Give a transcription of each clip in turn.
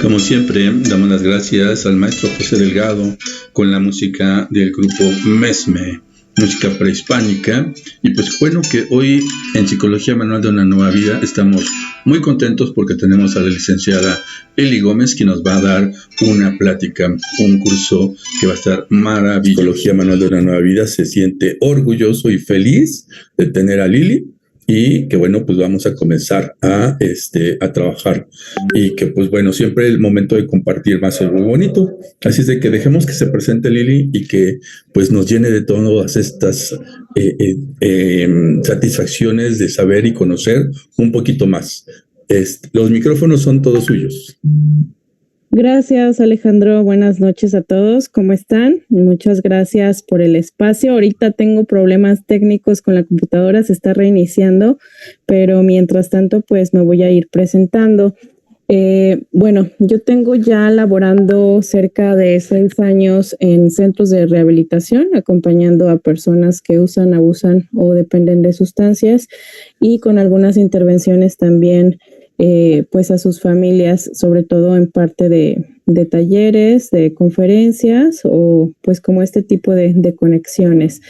Como siempre, damos las gracias al maestro José Delgado con la música del grupo Mesme, música prehispánica. Y pues bueno, que hoy en Psicología Manual de una Nueva Vida estamos muy contentos porque tenemos a la licenciada Eli Gómez, que nos va a dar una plática, un curso que va a estar maravilloso. Psicología Manual de una Nueva Vida se siente orgulloso y feliz de tener a Lili. Y que bueno, pues vamos a comenzar a trabajar, y que pues bueno, siempre el momento de compartir va a ser muy bonito, así es de que dejemos que se presente Lili y que pues nos llene de todas estas satisfacciones de saber y conocer un poquito más. Los micrófonos son todos suyos. Gracias, Alejandro. Buenas noches a todos. ¿Cómo están? Muchas gracias por el espacio. Ahorita tengo problemas técnicos con la computadora, se está reiniciando, pero mientras tanto, pues me voy a ir presentando. Bueno, yo tengo ya laborando cerca de 6 años en centros de rehabilitación, acompañando a personas que usan, abusan o dependen de sustancias, y con algunas intervenciones también pues a sus familias, sobre todo en parte de talleres, de conferencias o pues como este tipo de conexiones.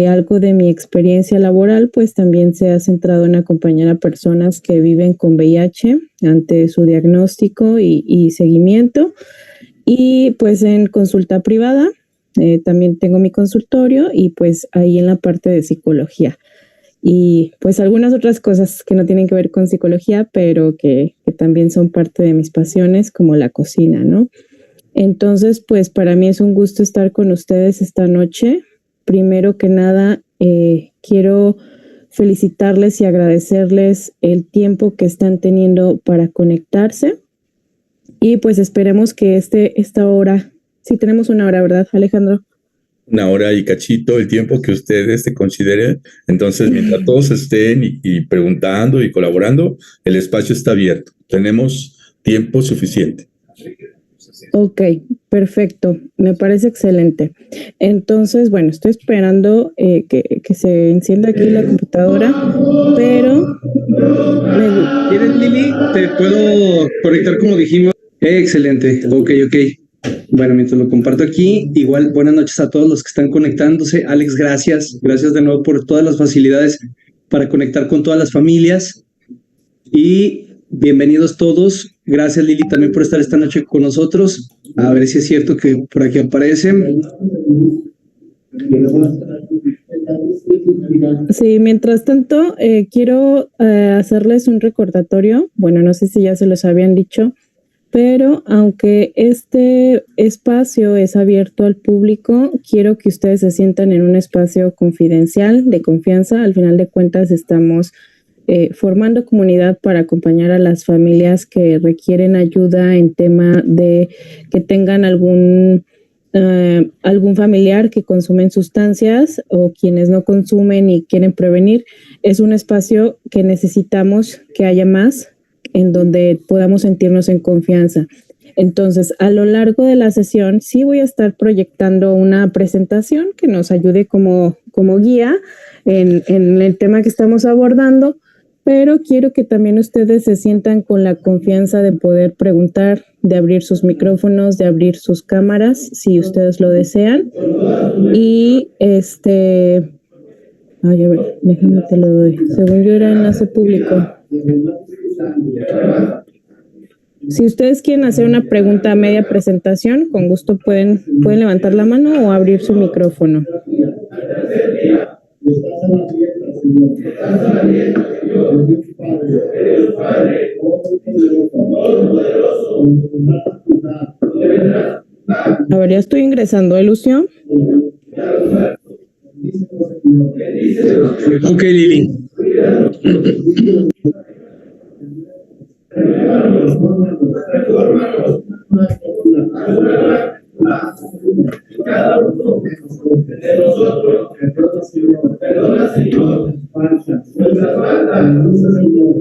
Algo de mi experiencia laboral pues también se ha centrado en acompañar a personas que viven con VIH ante su diagnóstico y seguimiento, y pues en consulta privada también tengo mi consultorio, y pues ahí en la parte de psicología. Y pues algunas otras cosas que no tienen que ver con psicología, pero que también son parte de mis pasiones, como la cocina, ¿no? Entonces, pues para mí es un gusto estar con ustedes esta noche. Primero que nada, quiero felicitarles y agradecerles el tiempo que están teniendo para conectarse. Y pues esperemos que esta hora, sí tenemos una hora, ¿verdad, Alejandro? Una hora y cachito, el tiempo que ustedes consideren. Entonces, mientras todos estén y preguntando y colaborando, el espacio está abierto. Tenemos tiempo suficiente. Ok, perfecto. Me parece excelente. Entonces, bueno, estoy esperando que se encienda aquí la computadora, pero... ¿Quieres, Lili? ¿Te puedo conectar como dijimos? Excelente. Ok. Bueno, mientras lo comparto aquí, igual buenas noches a todos los que están conectándose. Alex, gracias. Gracias de nuevo por todas las facilidades para conectar con todas las familias. Y bienvenidos todos. Gracias, Lili, también por estar esta noche con nosotros. A ver si es cierto que por aquí aparecen. Sí, mientras tanto, quiero hacerles un recordatorio. Bueno, no sé si ya se los habían dicho, pero aunque este espacio es abierto al público, quiero que ustedes se sientan en un espacio confidencial, de confianza. Al final de cuentas, estamos formando comunidad para acompañar a las familias que requieren ayuda en tema de que tengan algún familiar que consumen sustancias o quienes no consumen y quieren prevenir. Es un espacio que necesitamos que haya más, en donde podamos sentirnos en confianza. Entonces, a lo largo de la sesión, sí voy a estar proyectando una presentación que nos ayude como guía en el tema que estamos abordando, pero quiero que también ustedes se sientan con la confianza de poder preguntar, de abrir sus micrófonos, de abrir sus cámaras, si ustedes lo desean. Y ay, a ver, déjame te lo doy. Según yo era enlace público. Si ustedes quieren hacer una pregunta a media presentación, con gusto pueden levantar la mano o abrir su micrófono. A ver, ya estoy ingresando, Lucio. Ok, Lili. Cada uno de nosotros, perdona, Señor, nuestras faltas,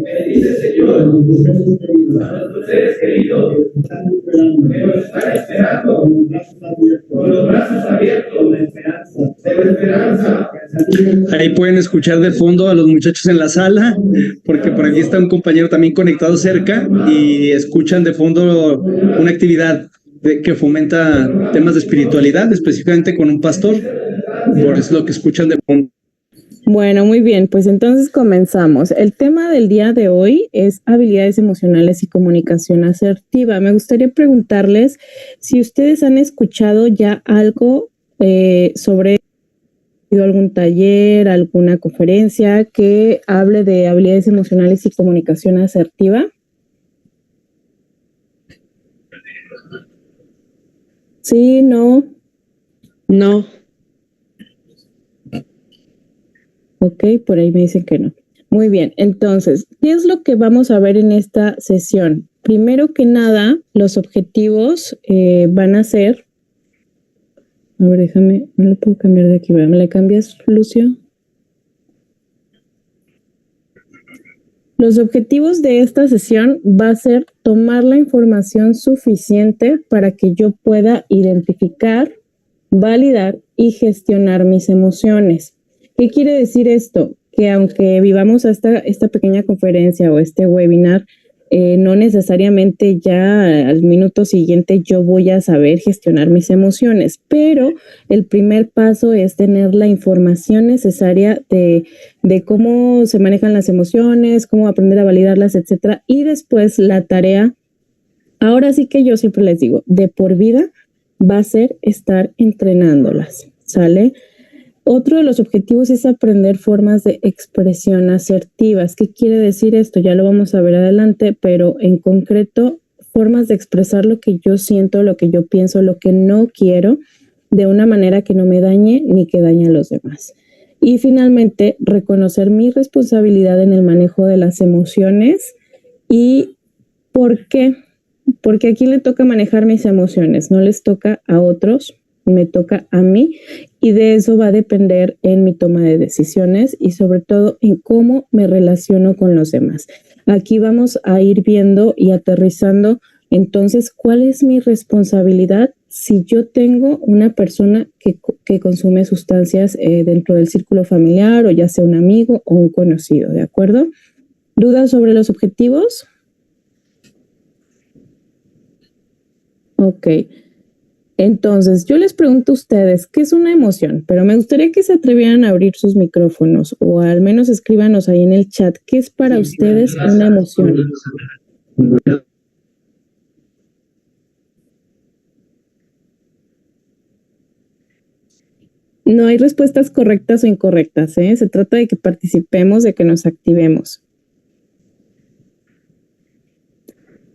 bendice, Señor, a nuestros seres queridos, que nos están esperando con los brazos abiertos de esperanza, Ahí pueden escuchar de fondo a los muchachos en la sala, porque por aquí está un compañero también conectado cerca y escuchan de fondo una actividad que fomenta temas de espiritualidad, específicamente con un pastor. Por eso es lo que escuchan de fondo. Bueno, muy bien, pues entonces comenzamos. El tema del día de hoy es habilidades emocionales y comunicación asertiva. Me gustaría preguntarles si ustedes han escuchado ya algo sobre algún taller, alguna conferencia que hable de habilidades emocionales y comunicación asertiva. Sí, no. No. Ok, por ahí me dicen que no. Muy bien, entonces, ¿qué es lo que vamos a ver en esta sesión? Primero que nada, los objetivos van a ser... A ver, déjame, no lo puedo cambiar de aquí, ¿verdad? ¿Me le cambias, Lucio? Los objetivos de esta sesión va a ser tomar la información suficiente para que yo pueda identificar, validar y gestionar mis emociones. ¿Qué quiere decir esto? Que aunque vivamos hasta esta pequeña conferencia o este webinar, no necesariamente ya al minuto siguiente yo voy a saber gestionar mis emociones, pero el primer paso es tener la información necesaria de cómo se manejan las emociones, cómo aprender a validarlas, etcétera, y después la tarea, ahora sí que yo siempre les digo, de por vida va a ser estar entrenándolas, ¿sale? Otro de los objetivos es aprender formas de expresión asertivas. ¿Qué quiere decir esto? Ya lo vamos a ver adelante, pero en concreto, formas de expresar lo que yo siento, lo que yo pienso, lo que no quiero, de una manera que no me dañe ni que dañe a los demás. Y finalmente, reconocer mi responsabilidad en el manejo de las emociones. ¿Y por qué? Porque a quién le toca manejar mis emociones, no les toca a otros, me toca a mí, y de eso va a depender en mi toma de decisiones y sobre todo en cómo me relaciono con los demás. Aquí vamos a ir viendo y aterrizando entonces cuál es mi responsabilidad si yo tengo una persona que consume sustancias dentro del círculo familiar o ya sea un amigo o un conocido, ¿de acuerdo? ¿Dudas sobre los objetivos? Ok. Entonces, yo les pregunto a ustedes, ¿qué es una emoción? Pero me gustaría que se atrevieran a abrir sus micrófonos o al menos escríbanos ahí en el chat. ¿Qué es para ustedes una emoción? No hay respuestas correctas o incorrectas, ¿eh? Se trata de que participemos, de que nos activemos.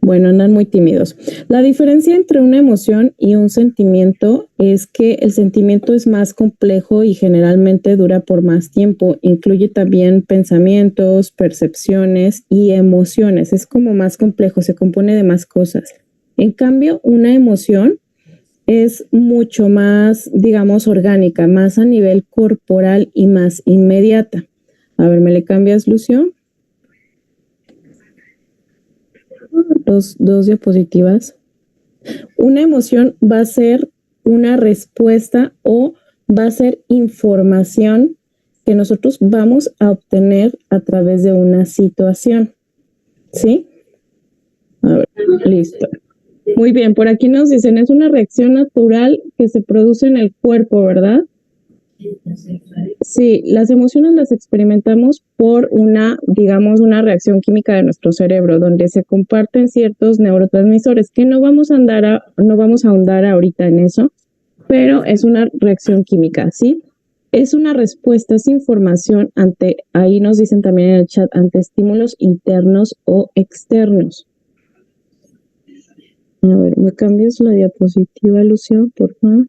Bueno, andan muy tímidos. La diferencia entre una emoción y un sentimiento es que el sentimiento es más complejo y generalmente dura por más tiempo. Incluye también pensamientos, percepciones y emociones. Es como más complejo, se compone de más cosas. En cambio, una emoción es mucho más, digamos, orgánica, más a nivel corporal y más inmediata. A ver, ¿me le cambias, Lucio? Dos diapositivas. Una emoción va a ser una respuesta o va a ser información que nosotros vamos a obtener a través de una situación. ¿Sí? A ver, listo. Muy bien, por aquí nos dicen, es una reacción natural que se produce en el cuerpo, ¿verdad? Sí, las emociones las experimentamos por una, digamos, una reacción química de nuestro cerebro, donde se comparten ciertos neurotransmisores, que no vamos a ahondar ahorita en eso, pero es una reacción química, ¿sí? Es una respuesta, es información ante, ahí nos dicen también en el chat, ante estímulos internos o externos. A ver, ¿me cambias la diapositiva, Lucio, por favor?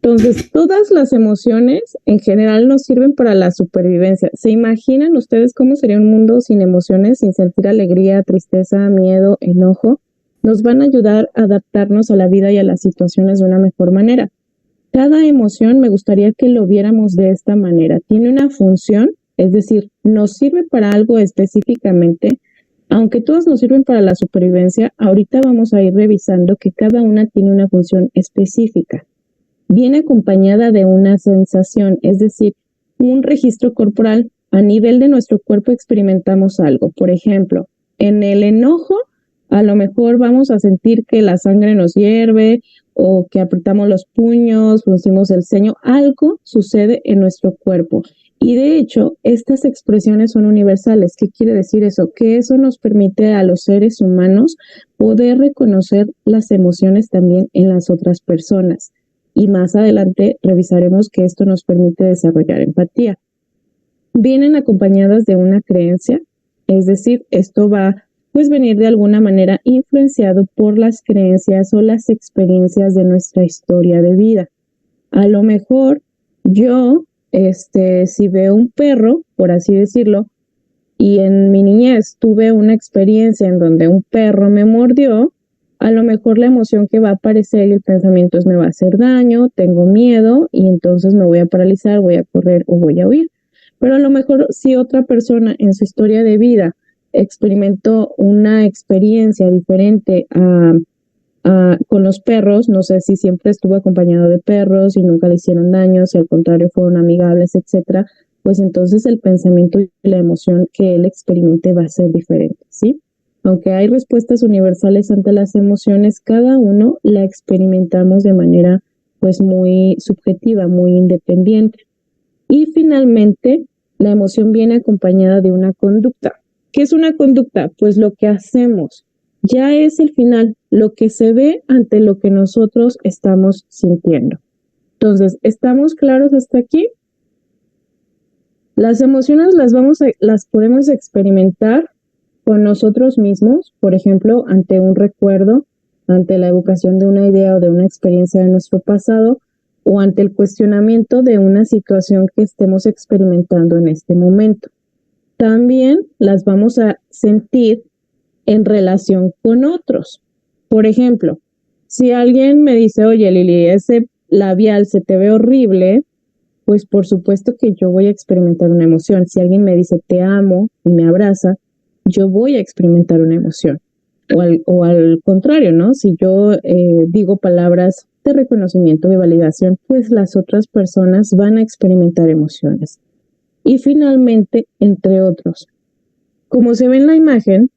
Entonces, todas las emociones en general nos sirven para la supervivencia. ¿Se imaginan ustedes cómo sería un mundo sin emociones, sin sentir alegría, tristeza, miedo, enojo? Nos van a ayudar a adaptarnos a la vida y a las situaciones de una mejor manera. Cada emoción me gustaría que lo viéramos de esta manera. Tiene una función, es decir, nos sirve para algo específicamente. Aunque todas nos sirven para la supervivencia, ahorita vamos a ir revisando que cada una tiene una función específica. viene acompañada de una sensación, es decir, un registro corporal. A nivel de nuestro cuerpo experimentamos algo. Por ejemplo, en el enojo, a lo mejor vamos a sentir que la sangre nos hierve o que apretamos los puños, fruncimos el ceño. Algo sucede en nuestro cuerpo. Y de hecho, estas expresiones son universales. ¿Qué quiere decir eso? Que eso nos permite a los seres humanos poder reconocer las emociones también en las otras personas. Y más adelante revisaremos que esto nos permite desarrollar empatía. Vienen acompañadas de una creencia, es decir, esto va pues venir de alguna manera influenciado por las creencias o las experiencias de nuestra historia de vida. A lo mejor yo, si veo un perro, por así decirlo, y en mi niñez tuve una experiencia en donde un perro me mordió, a lo mejor la emoción que va a aparecer y el pensamiento es me va a hacer daño, tengo miedo y entonces me voy a paralizar, voy a correr o voy a huir. Pero a lo mejor si otra persona en su historia de vida experimentó una experiencia diferente con los perros, no sé si siempre estuvo acompañado de perros y nunca le hicieron daño, si al contrario fueron amigables, etcétera, pues entonces el pensamiento y la emoción que él experimente va a ser diferente, ¿sí? Aunque hay respuestas universales ante las emociones, cada uno la experimentamos de manera pues muy subjetiva, muy independiente. Y finalmente, la emoción viene acompañada de una conducta. ¿Qué es una conducta? Pues lo que hacemos. Ya es el final, lo que se ve ante lo que nosotros estamos sintiendo. Entonces, ¿estamos claros hasta aquí? Las emociones las podemos experimentar con nosotros mismos, por ejemplo, ante un recuerdo, ante la evocación de una idea o de una experiencia de nuestro pasado, o ante el cuestionamiento de una situación que estemos experimentando en este momento. También las vamos a sentir en relación con otros. Por ejemplo, si alguien me dice, oye Lili, ese labial se te ve horrible, pues por supuesto que yo voy a experimentar una emoción. Si alguien me dice te amo y me abraza, yo voy a experimentar una emoción. O al contrario, ¿no? Si yo digo palabras de reconocimiento, de validación, pues las otras personas van a experimentar emociones. Y finalmente, entre otros, como se ve en la imagen,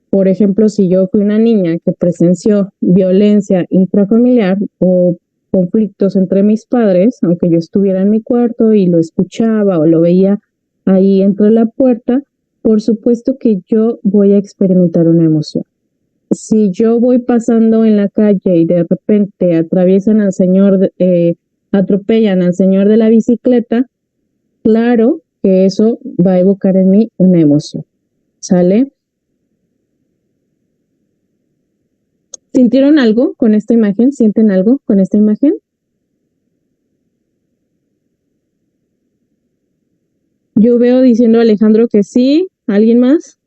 por ejemplo, si yo fui una niña que presenció violencia intrafamiliar o conflictos entre mis padres, aunque yo estuviera en mi cuarto y lo escuchaba o lo veía ahí entre la puerta, por supuesto que yo voy a experimentar una emoción. Si yo voy pasando en la calle y de repente atraviesan al señor, atropellan al señor de la bicicleta, claro que eso va a evocar en mí una emoción. ¿Sale? ¿Sintieron algo con esta imagen? ¿Sienten algo con esta imagen? Yo veo diciendo a Alejandro que sí. ¿Alguien más?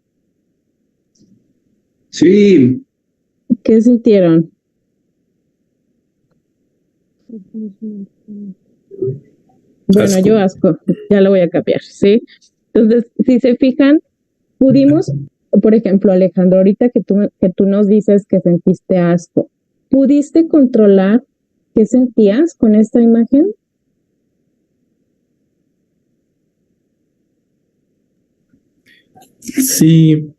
Sí. ¿Qué sintieron? Bueno, Asco. yo asco. Ya lo voy a cambiar, ¿sí? Entonces, si se fijan, pudimos, por ejemplo, Alejandro, ahorita que tú nos dices que sentiste asco, ¿pudiste controlar qué sentías con esta imagen? Sí,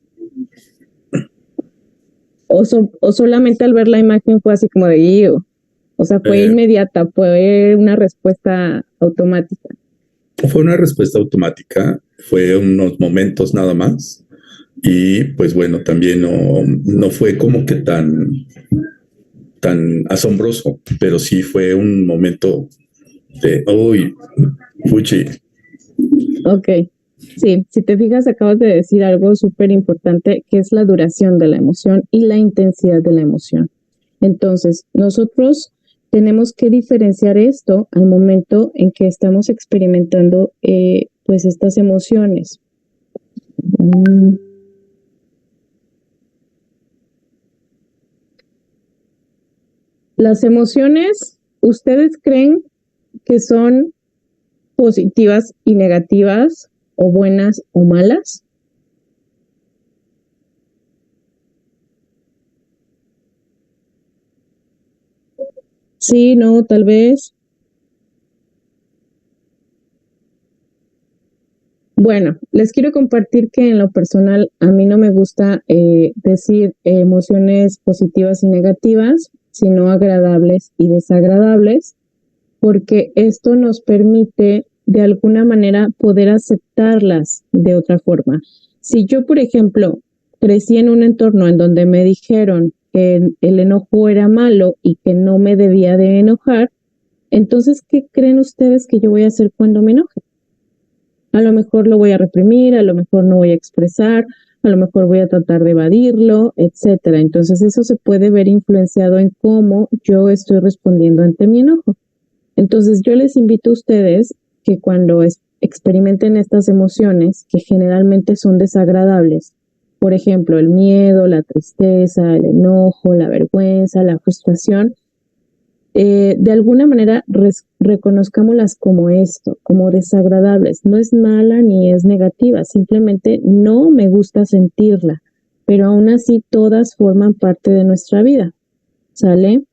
O solamente al ver la imagen fue así como de "Ew"? O sea, fue inmediata, fue una respuesta automática. fue una respuesta automática, fue unos momentos nada más. Y pues bueno, también no fue como que tan asombroso, pero sí fue un momento de, uy, fuchi. Ok, sí, si te fijas, acabas de decir algo súper importante, que es la duración de la emoción y la intensidad de la emoción. Entonces, nosotros tenemos que diferenciar esto al momento en que estamos experimentando pues estas emociones. Las emociones, ¿ustedes creen que son positivas y negativas o buenas o malas? Sí, no, tal vez. Bueno, les quiero compartir que en lo personal a mí no me gusta decir emociones positivas y negativas, sino agradables y desagradables, porque esto nos permite de alguna manera poder aceptarlas de otra forma. Si yo, por ejemplo, crecí en un entorno en donde me dijeron que el enojo era malo y que no me debía de enojar, entonces, ¿qué creen ustedes que yo voy a hacer cuando me enoje? A lo mejor lo voy a reprimir, a lo mejor no voy a expresar, a lo mejor voy a tratar de evadirlo, etcétera. Entonces, eso se puede ver influenciado en cómo yo estoy respondiendo ante mi enojo. Entonces, yo les invito a ustedes que cuando experimenten estas emociones, que generalmente son desagradables, por ejemplo, el miedo, la tristeza, el enojo, la vergüenza, la frustración, de alguna manera reconozcámoslas como esto, como desagradables. No es mala ni es negativa, simplemente no me gusta sentirla, pero aún así todas forman parte de nuestra vida, ¿sale?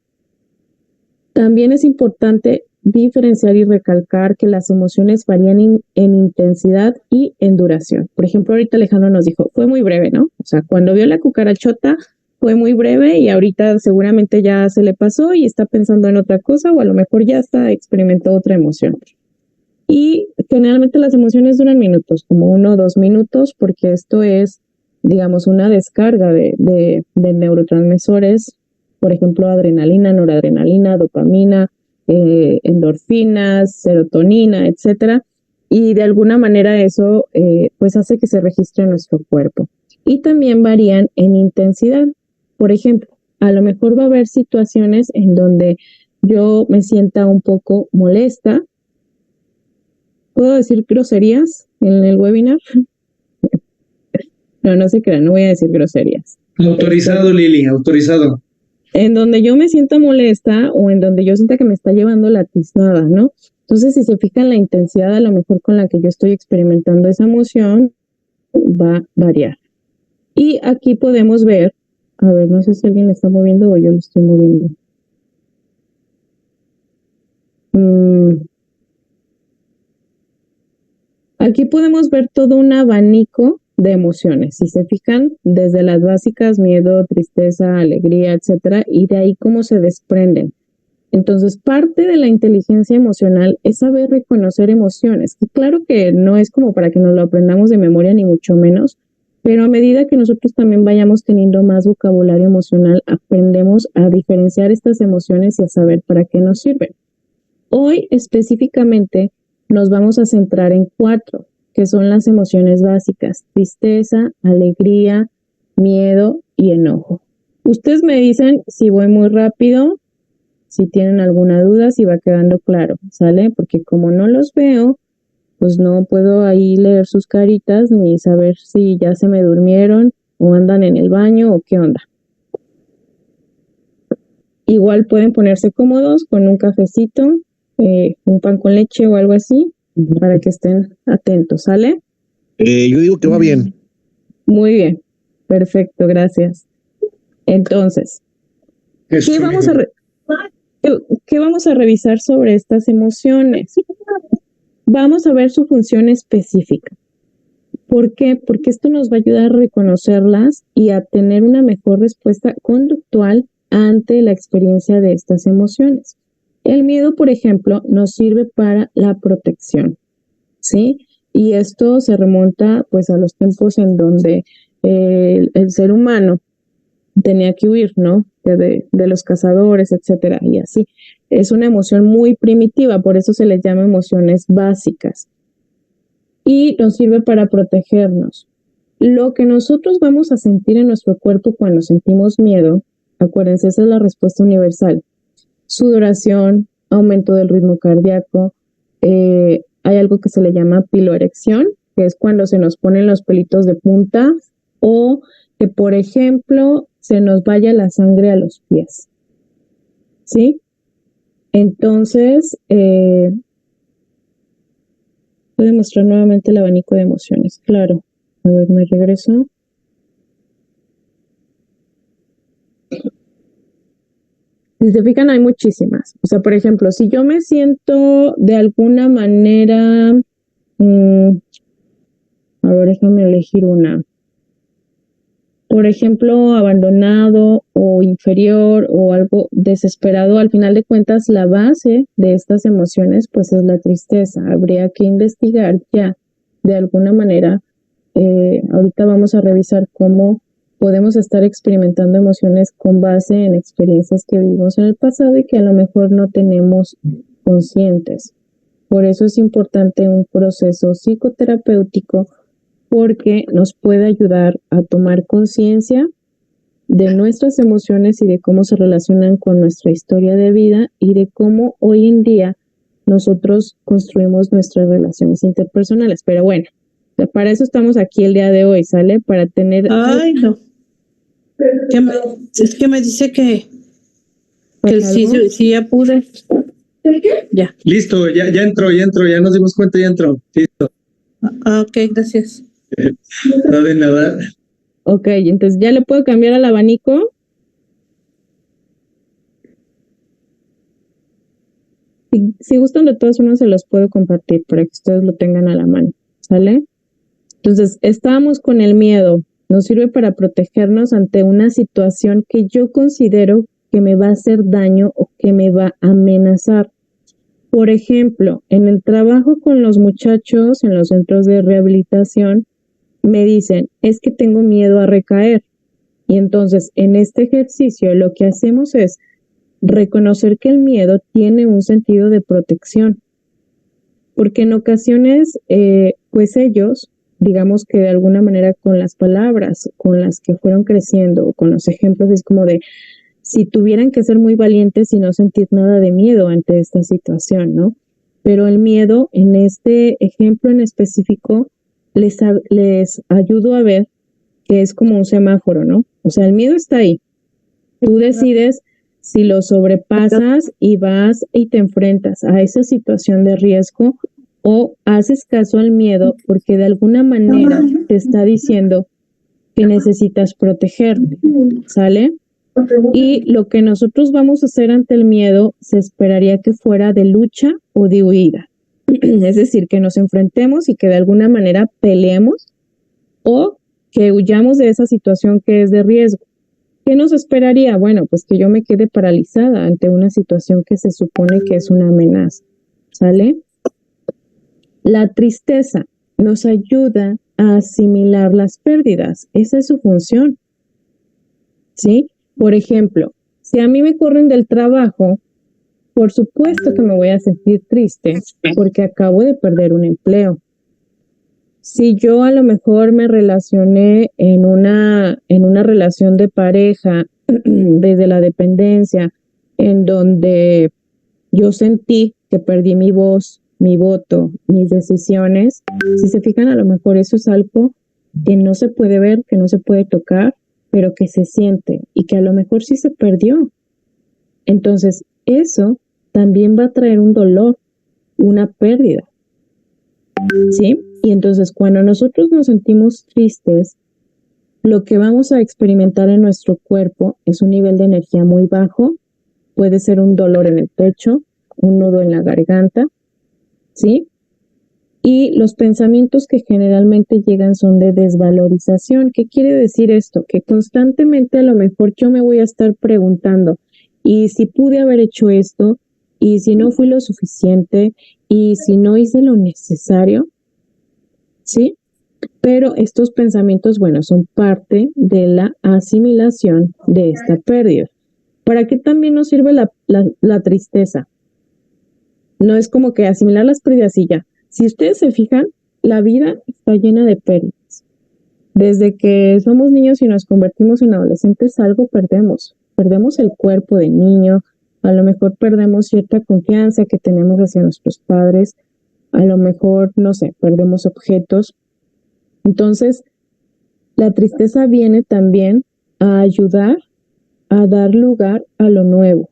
También es importante diferenciar y recalcar que las emociones varían en intensidad y en duración. Por ejemplo, ahorita Alejandro nos dijo, fue muy breve, ¿no? O sea, cuando vio la cucarachota fue muy breve y ahorita seguramente ya se le pasó y está pensando en otra cosa o a lo mejor ya está experimentó otra emoción. Y generalmente las emociones duran minutos, como 1 o 2 minutos, porque esto es, digamos, una descarga de neurotransmisores, por ejemplo, adrenalina, noradrenalina, dopamina, endorfinas, serotonina, etcétera. Y de alguna manera eso pues hace que se registre en nuestro cuerpo. Y también varían en intensidad. Por ejemplo, a lo mejor va a haber situaciones en donde yo me sienta un poco molesta. ¿Puedo decir groserías en el webinar? No, no se crean, no voy a decir groserías. Autorizado, Lili, autorizado. En donde yo me sienta molesta o en donde yo sienta que me está llevando la tiznada, ¿no? Entonces, si se fijan la intensidad a lo mejor con la que yo estoy experimentando esa emoción, va a variar. Y aquí podemos ver, a ver, no sé si alguien le está moviendo o yo lo estoy moviendo. Aquí podemos ver todo un abanico de emociones. Si se fijan, desde las básicas, miedo, tristeza, alegría, etcétera, y de ahí cómo se desprenden. Entonces, parte de la inteligencia emocional es saber reconocer emociones. Y claro que no es como para que nos lo aprendamos de memoria, ni mucho menos, pero a medida que nosotros también vayamos teniendo más vocabulario emocional, aprendemos a diferenciar estas emociones y a saber para qué nos sirven. Hoy específicamente nos vamos a centrar en 4, que son las emociones básicas: tristeza, alegría, miedo y enojo. Ustedes me dicen si voy muy rápido, si tienen alguna duda, si va quedando claro, ¿sale? Porque como no los veo, pues no puedo ahí leer sus caritas ni saber si ya se me durmieron o andan en el baño o qué onda. Igual pueden ponerse cómodos con un cafecito, un pan con leche o algo así, para que estén atentos, ¿sale? Yo digo que va bien. Muy bien, perfecto, gracias. Entonces, ¿qué vamos a revisar sobre estas emociones? Vamos a ver su función específica. ¿Por qué? Porque esto nos va a ayudar a reconocerlas y a tener una mejor respuesta conductual ante la experiencia de estas emociones. El miedo, por ejemplo, nos sirve para la protección, ¿sí? Y esto se remonta pues a los tiempos en donde el ser humano tenía que huir, ¿no? De los cazadores, etcétera, y así. Es una emoción muy primitiva, por eso se les llama emociones básicas. Y nos sirve para protegernos. Lo que nosotros vamos a sentir en nuestro cuerpo cuando sentimos miedo, acuérdense, esa es la respuesta universal: sudoración, aumento del ritmo cardíaco, hay algo que se le llama piloerección, que es cuando se nos ponen los pelitos de punta o que, por ejemplo, se nos vaya la sangre a los pies, ¿sí? Entonces, voy a mostrar nuevamente el abanico de emociones, claro. A ver, me regreso. Si se fijan, hay muchísimas. O sea, por ejemplo, si yo me siento de alguna manera, a ver, déjame elegir una. Por ejemplo, abandonado o inferior o algo desesperado, al final de cuentas, la base de estas emociones, pues es la tristeza. Habría que investigar ya de alguna manera. Ahorita vamos a revisar cómo podemos estar experimentando emociones con base en experiencias que vivimos en el pasado y que a lo mejor no tenemos conscientes. Por eso es importante un proceso psicoterapéutico, porque nos puede ayudar a tomar conciencia de nuestras emociones y de cómo se relacionan con nuestra historia de vida y de cómo hoy en día nosotros construimos nuestras relaciones interpersonales. Pero bueno, para eso estamos aquí el día de hoy, ¿sale? Para tener... Ay, no. Es que me dice que sí ya pude. Ya. Listo, ya entró, ya nos dimos cuenta, ya entró. Listo. Ok, gracias. No de nada. Ok, entonces ya le puedo cambiar al abanico. Si gustan, de todos unos se los puedo compartir para que ustedes lo tengan a la mano, ¿sale? Entonces, estábamos con el miedo. Nos sirve para protegernos ante una situación que yo considero que me va a hacer daño o que me va a amenazar. Por ejemplo, en el trabajo con los muchachos en los centros de rehabilitación, me dicen, es que tengo miedo a recaer. Y entonces, en este ejercicio, lo que hacemos es reconocer que el miedo tiene un sentido de protección. Porque en ocasiones, pues ellos, digamos que de alguna manera con las palabras con las que fueron creciendo, o con los ejemplos, es como de si tuvieran que ser muy valientes y no sentir nada de miedo ante esta situación, ¿no? Pero el miedo, en este ejemplo en específico, les ayudo a ver que es como un semáforo, ¿no? O sea, el miedo está ahí. Tú decides si lo sobrepasas y vas y te enfrentas a esa situación de riesgo o haces caso al miedo porque de alguna manera te está diciendo que necesitas protegerte, ¿sale? Y lo que nosotros vamos a hacer ante el miedo se esperaría que fuera de lucha o de huida. Es decir, que nos enfrentemos y que de alguna manera peleemos o que huyamos de esa situación que es de riesgo. ¿Qué nos esperaría? Bueno, pues que yo me quede paralizada ante una situación que se supone que es una amenaza, ¿sale? La tristeza nos ayuda a asimilar las pérdidas. Esa es su función, ¿sí? Por ejemplo, si a mí me corren del trabajo, por supuesto que me voy a sentir triste porque acabo de perder un empleo. Si yo a lo mejor me relacioné en una relación de pareja desde la dependencia, en donde yo sentí que perdí mi voz, mi voto, mis decisiones, si se fijan, a lo mejor eso es algo que no se puede ver, que no se puede tocar, pero que se siente y que a lo mejor sí se perdió. Entonces, eso también va a traer un dolor, una pérdida, ¿sí? Y entonces, cuando nosotros nos sentimos tristes, lo que vamos a experimentar en nuestro cuerpo es un nivel de energía muy bajo, puede ser un dolor en el pecho, un nudo en la garganta, ¿sí? Y los pensamientos que generalmente llegan son de desvalorización. ¿Qué quiere decir esto? Que constantemente a lo mejor yo me voy a estar preguntando, ¿y si pude haber hecho esto? ¿Y si no fui lo suficiente? ¿Y si no hice lo necesario? ¿Sí? Pero estos pensamientos, bueno, son parte de la asimilación de esta pérdida. ¿Para qué también nos sirve la tristeza? No es como que asimilar las pérdidas y ya. Si ustedes se fijan, la vida está llena de pérdidas. Desde que somos niños y nos convertimos en adolescentes, algo perdemos. Perdemos el cuerpo de niño, a lo mejor perdemos cierta confianza que tenemos hacia nuestros padres, a lo mejor, no sé, perdemos objetos. Entonces, la tristeza viene también a ayudar a dar lugar a lo nuevo,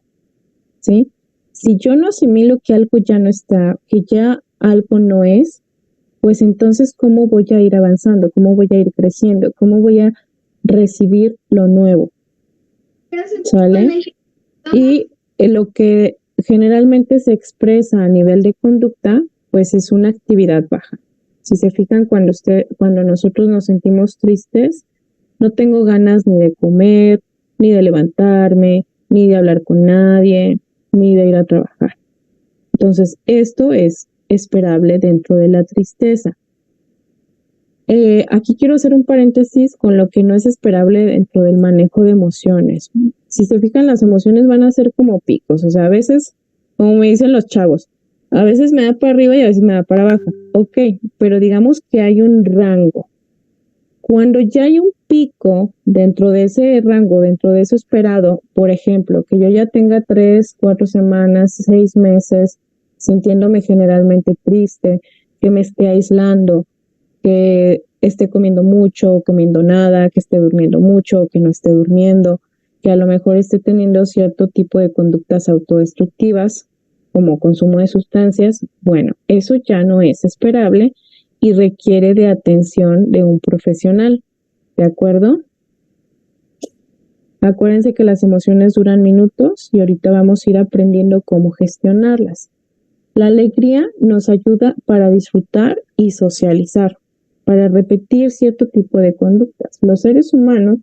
¿sí? Si yo no asimilo que algo ya no está, que ya algo no es, pues entonces, ¿cómo voy a ir avanzando? ¿Cómo voy a ir creciendo? ¿Cómo voy a recibir lo nuevo? ¿Sale? Y lo que generalmente se expresa a nivel de conducta, pues es una actividad baja. Si se fijan, cuando nosotros nos sentimos tristes, no tengo ganas ni de comer, ni de levantarme, ni de hablar con nadie, ni de ir a trabajar. Entonces, esto es esperable dentro de la tristeza. Aquí quiero hacer un paréntesis con lo que no es esperable dentro del manejo de emociones. Si se fijan, las emociones van a ser como picos, o sea, a veces, como me dicen los chavos, a veces me da para arriba y a veces me da para abajo. Ok, pero digamos que hay un rango. Cuando ya hay un pico dentro de ese rango, dentro de eso esperado, por ejemplo, que yo ya tenga 3, 4 semanas, 6 meses sintiéndome generalmente triste, que me esté aislando, que esté comiendo mucho, comiendo nada, que esté durmiendo mucho, que no esté durmiendo, que a lo mejor esté teniendo cierto tipo de conductas autodestructivas, como consumo de sustancias, bueno, eso ya no es esperable y requiere de atención de un profesional, ¿de acuerdo? Acuérdense que las emociones duran minutos y ahorita vamos a ir aprendiendo cómo gestionarlas. La alegría nos ayuda para disfrutar y socializar, para repetir cierto tipo de conductas. Los seres humanos,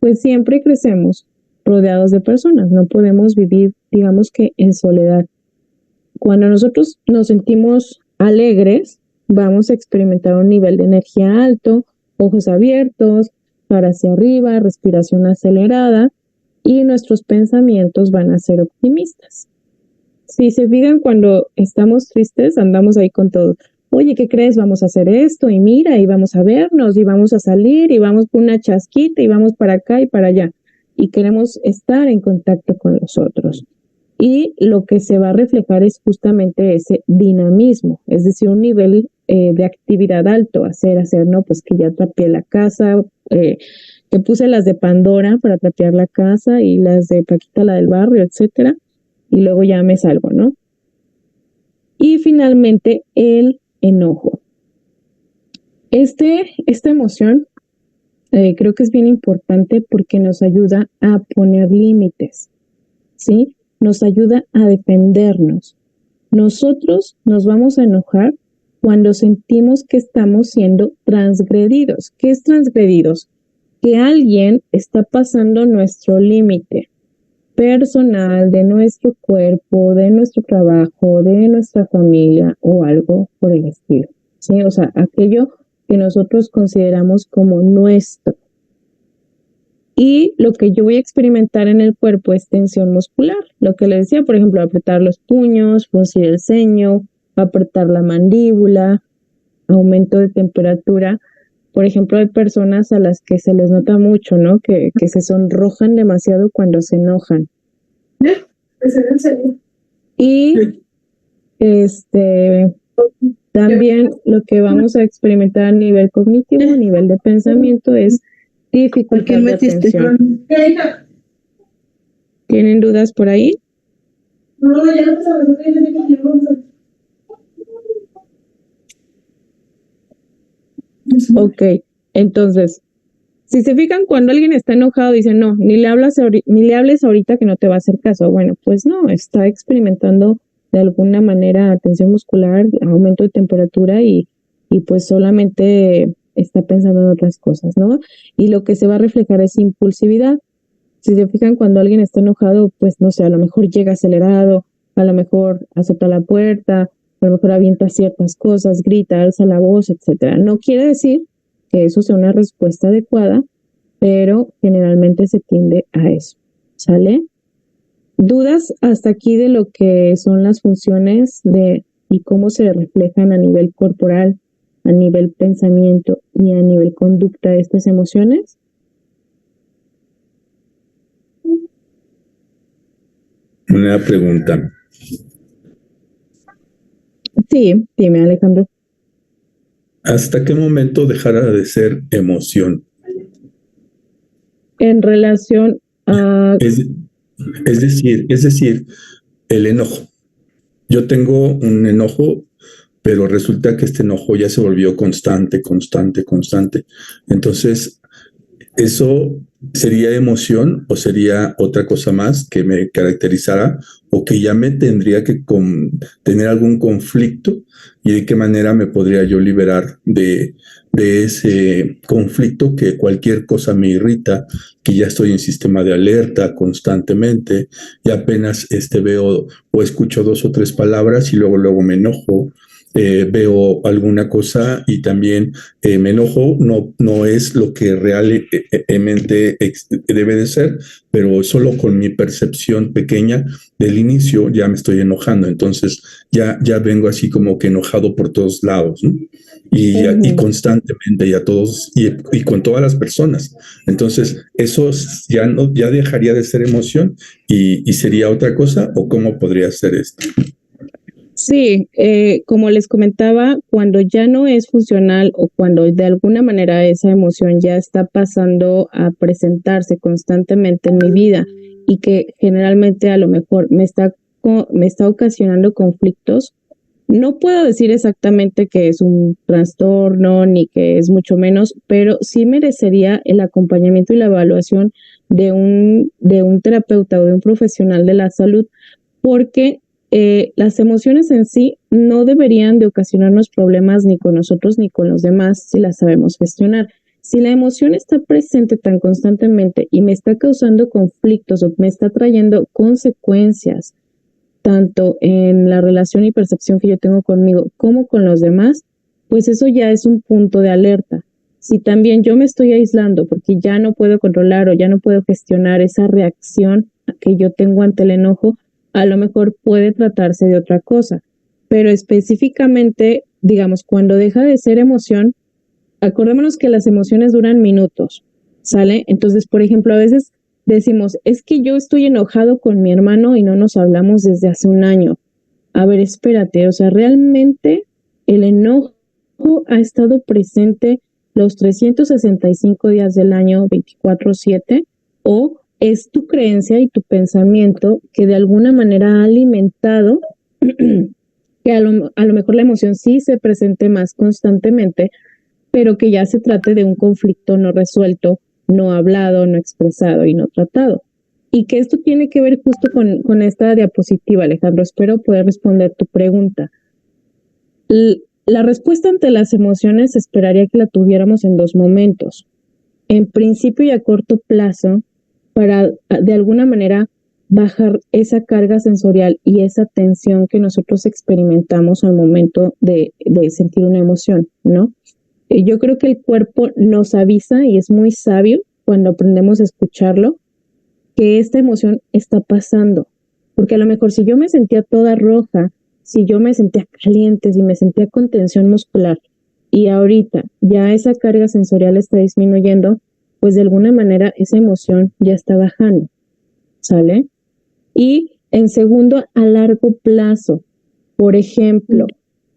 pues siempre crecemos rodeados de personas, no podemos vivir, digamos que en soledad. Cuando nosotros nos sentimos alegres, vamos a experimentar un nivel de energía alto, ojos abiertos, cara hacia arriba, respiración acelerada y nuestros pensamientos van a ser optimistas. Si se fijan, cuando estamos tristes, andamos ahí con todo. Oye, ¿qué crees? Vamos a hacer esto y mira, y vamos a vernos y vamos a salir y vamos por una chasquita y vamos para acá y para allá. Y queremos estar en contacto con los otros. Y lo que se va a reflejar es justamente ese dinamismo, es decir, un nivel de actividad alto, hacer, ¿no? Pues que ya trapeé la casa, que puse las de Pandora para trapear la casa y las de Paquita, la del barrio, etcétera, y luego ya me salgo, ¿no? Y finalmente, el enojo. Esta emoción creo que es bien importante porque nos ayuda a poner límites, ¿sí? Nos ayuda a defendernos. Nosotros nos vamos a enojar cuando sentimos que estamos siendo transgredidos. ¿Qué es transgredidos? Que alguien está pasando nuestro límite personal, de nuestro cuerpo, de nuestro trabajo, de nuestra familia o algo por el estilo, ¿sí? O sea, aquello que nosotros consideramos como nuestro. Y lo que yo voy a experimentar en el cuerpo es tensión muscular. Lo que le decía, por ejemplo, apretar los puños, fruncir el ceño, apretar la mandíbula, aumento de temperatura. Por ejemplo, hay personas a las que se les nota mucho, ¿no? Que se sonrojan demasiado cuando se enojan. Y también lo que vamos a experimentar a nivel cognitivo, a nivel de pensamiento, es dificultad de atención. ¿Tienen dudas por ahí? No, ya no sabes. Ok, entonces, si se fijan, cuando alguien está enojado, dice, no, ni le hables ahorita que no te va a hacer caso. Bueno, pues no, está experimentando de alguna manera tensión muscular, aumento de temperatura y pues solamente está pensando en otras cosas, ¿no? Y lo que se va a reflejar es impulsividad. Si se fijan, cuando alguien está enojado, pues no sé, a lo mejor llega acelerado, a lo mejor azota la puerta, a lo mejor avienta ciertas cosas, grita, alza la voz, etcétera. No quiere decir que eso sea una respuesta adecuada, pero generalmente se tiende a eso, ¿sale? ¿Dudas hasta aquí de lo que son las funciones y cómo se reflejan a nivel corporal, a nivel pensamiento y a nivel conducta de estas emociones? Una pregunta. Sí, dime, Alejandro. ¿Hasta qué momento dejará de ser emoción? En relación a... Es decir, el enojo. Yo tengo un enojo, pero resulta que este enojo ya se volvió constante. Entonces, eso ¿Sería emoción o sería otra cosa más que me caracterizara o que ya me tendría que tener algún conflicto y de qué manera me podría yo liberar de ese conflicto que cualquier cosa me irrita, que ya estoy en sistema de alerta constantemente y apenas veo o escucho 2 o 3 palabras y luego me enojo, veo alguna cosa y también me enojo, no es lo que realmente debe de ser, pero solo con mi percepción pequeña del inicio ya me estoy enojando, entonces ya vengo así como que enojado por todos lados, ¿no? Y constantemente y a todos y con todas las personas. Entonces, eso ya dejaría de ser emoción y sería otra cosa, o cómo podría ser esto. Sí, como les comentaba, cuando ya no es funcional o cuando de alguna manera esa emoción ya está pasando a presentarse constantemente en mi vida y que generalmente a lo mejor me está ocasionando conflictos, no puedo decir exactamente que es un trastorno ni que es mucho menos, pero sí merecería el acompañamiento y la evaluación de un terapeuta o de un profesional de la salud, porque las emociones en sí no deberían de ocasionarnos problemas ni con nosotros ni con los demás si las sabemos gestionar. Si la emoción está presente tan constantemente y me está causando conflictos o me está trayendo consecuencias, tanto en la relación y percepción que yo tengo conmigo como con los demás, pues eso ya es un punto de alerta. Si también yo me estoy aislando porque ya no puedo controlar o ya no puedo gestionar esa reacción que yo tengo ante el enojo, a lo mejor puede tratarse de otra cosa. Pero específicamente, digamos, cuando deja de ser emoción, acordémonos que las emociones duran minutos, ¿sale? Entonces, por ejemplo, a veces decimos, es que yo estoy enojado con mi hermano y no nos hablamos desde hace un año. A ver, espérate, o sea, realmente el enojo ha estado presente los 365 días del año 24/7, o es tu creencia y tu pensamiento que de alguna manera ha alimentado que a lo mejor la emoción sí se presente más constantemente, pero que ya se trate de un conflicto no resuelto, no hablado, no expresado y no tratado. Y que esto tiene que ver justo con esta diapositiva, Alejandro. Espero poder responder tu pregunta. La respuesta ante las emociones esperaría que la tuviéramos en 2 momentos. En principio y a corto plazo, para de alguna manera bajar esa carga sensorial y esa tensión que nosotros experimentamos al momento de sentir una emoción, ¿no? Yo creo que el cuerpo nos avisa y es muy sabio cuando aprendemos a escucharlo, que esta emoción está pasando. Porque a lo mejor si yo me sentía toda roja, si yo me sentía caliente, si me sentía con tensión muscular y ahorita ya esa carga sensorial está disminuyendo, pues de alguna manera esa emoción ya está bajando, ¿sale? Y en segundo, a largo plazo, por ejemplo,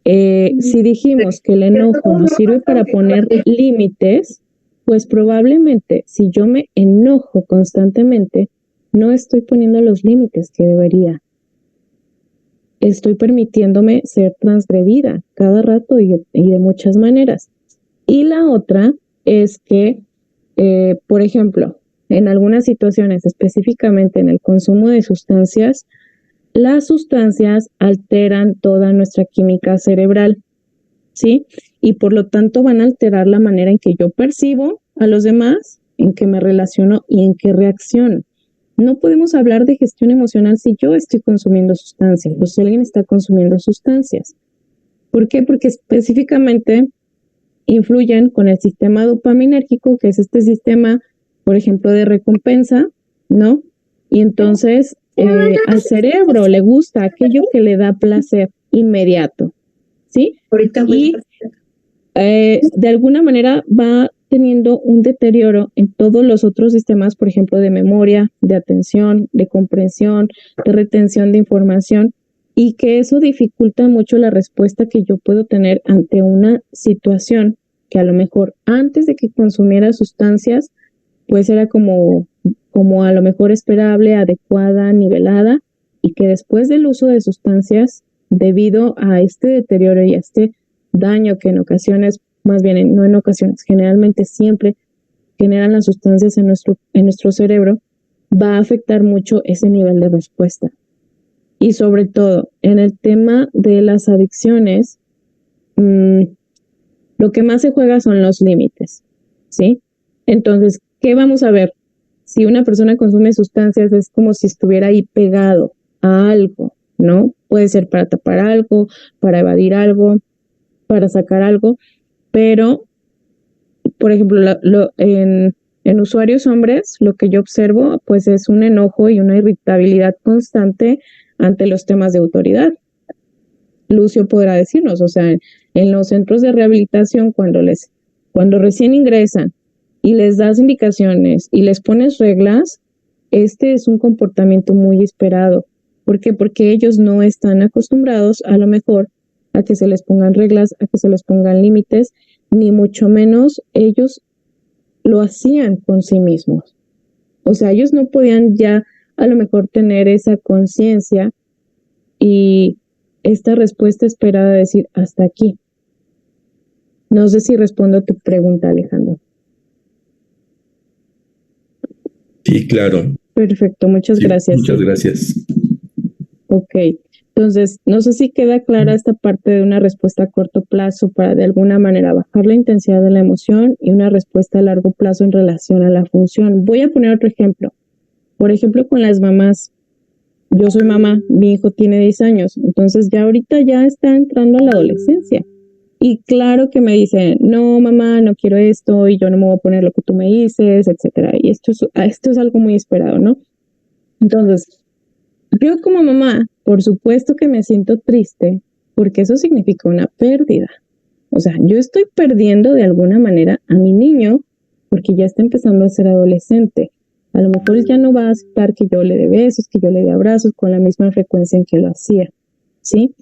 si dijimos que el enojo nos sirve para poner límites, pues probablemente si yo me enojo constantemente, no estoy poniendo los límites que debería. Estoy permitiéndome ser transgredida cada rato y de muchas maneras. Y la otra es que, por ejemplo, en algunas situaciones, específicamente en el consumo de sustancias, las sustancias alteran toda nuestra química cerebral, ¿sí? Y por lo tanto van a alterar la manera en que yo percibo a los demás, en que me relaciono y en que reacciono. No podemos hablar de gestión emocional si yo estoy consumiendo sustancias o si alguien está consumiendo sustancias. ¿Por qué? Porque específicamente influyen con el sistema dopaminérgico, que es este sistema, por ejemplo, de recompensa, ¿no? Y entonces al cerebro le gusta aquello que le da placer inmediato, ¿sí? Y de alguna manera va teniendo un deterioro en todos los otros sistemas, por ejemplo, de memoria, de atención, de comprensión, de retención de información, y que eso dificulta mucho la respuesta que yo puedo tener ante una situación que a lo mejor antes de que consumiera sustancias, pues era como a lo mejor esperable, adecuada, nivelada, y que después del uso de sustancias, debido a este deterioro y a este daño que en ocasiones, más bien no en ocasiones, generalmente siempre generan las sustancias en nuestro cerebro, va a afectar mucho ese nivel de respuesta. Y sobre todo, en el tema de las adicciones, lo que más se juega son los límites, ¿sí? Entonces, ¿qué vamos a ver? Si una persona consume sustancias, es como si estuviera ahí pegado a algo, ¿no? Puede ser para tapar algo, para evadir algo, para sacar algo, pero, por ejemplo, en usuarios hombres, lo que yo observo, pues es un enojo y una irritabilidad constante ante los temas de autoridad. Lucio podrá decirnos, o sea, en los centros de rehabilitación, cuando recién ingresan y les das indicaciones y les pones reglas, este es un comportamiento muy esperado. ¿Por qué? Porque ellos no están acostumbrados, a lo mejor, a que se les pongan reglas, a que se les pongan límites, ni mucho menos ellos lo hacían con sí mismos. O sea, ellos no podían ya a lo mejor tener esa conciencia y esta respuesta esperada de decir hasta aquí. No sé si respondo a tu pregunta, Alejandro. Sí, claro. Perfecto, muchas gracias. Muchas gracias. Ok, entonces no sé si queda clara esta parte de una respuesta a corto plazo para de alguna manera bajar la intensidad de la emoción y una respuesta a largo plazo en relación a la función. Voy a poner otro ejemplo. Por ejemplo, con las mamás. Yo soy mamá, mi hijo tiene 10 años, entonces ya ahorita ya está entrando a la adolescencia. Y claro que me dice, no mamá, no quiero esto y yo no me voy a poner lo que tú me dices, etcétera. Y esto es algo muy esperado, ¿no? Entonces, yo como mamá, por supuesto que me siento triste porque eso significa una pérdida. O sea, yo estoy perdiendo de alguna manera a mi niño porque ya está empezando a ser adolescente. A lo mejor ya no va a aceptar que yo le dé besos, que yo le dé abrazos con la misma frecuencia en que lo hacía, ¿sí?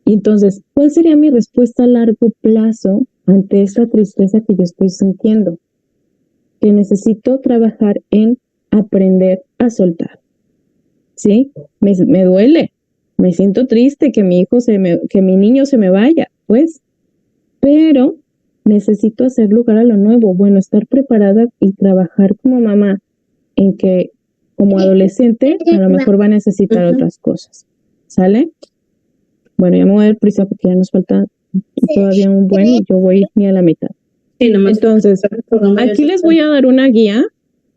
Y entonces, ¿cuál sería mi respuesta a largo plazo ante esta tristeza que yo estoy sintiendo? Que necesito trabajar en aprender a soltar, ¿sí? Me duele, me siento triste que que mi niño se me vaya, pues, pero necesito hacer lugar a lo nuevo, bueno, estar preparada y trabajar como mamá en que como adolescente a lo mejor va a necesitar otras cosas, ¿sale? Bueno, ya me voy a dar prisa porque ya nos falta todavía un buen y yo voy ni a la mitad. Entonces, aquí les voy a dar una guía.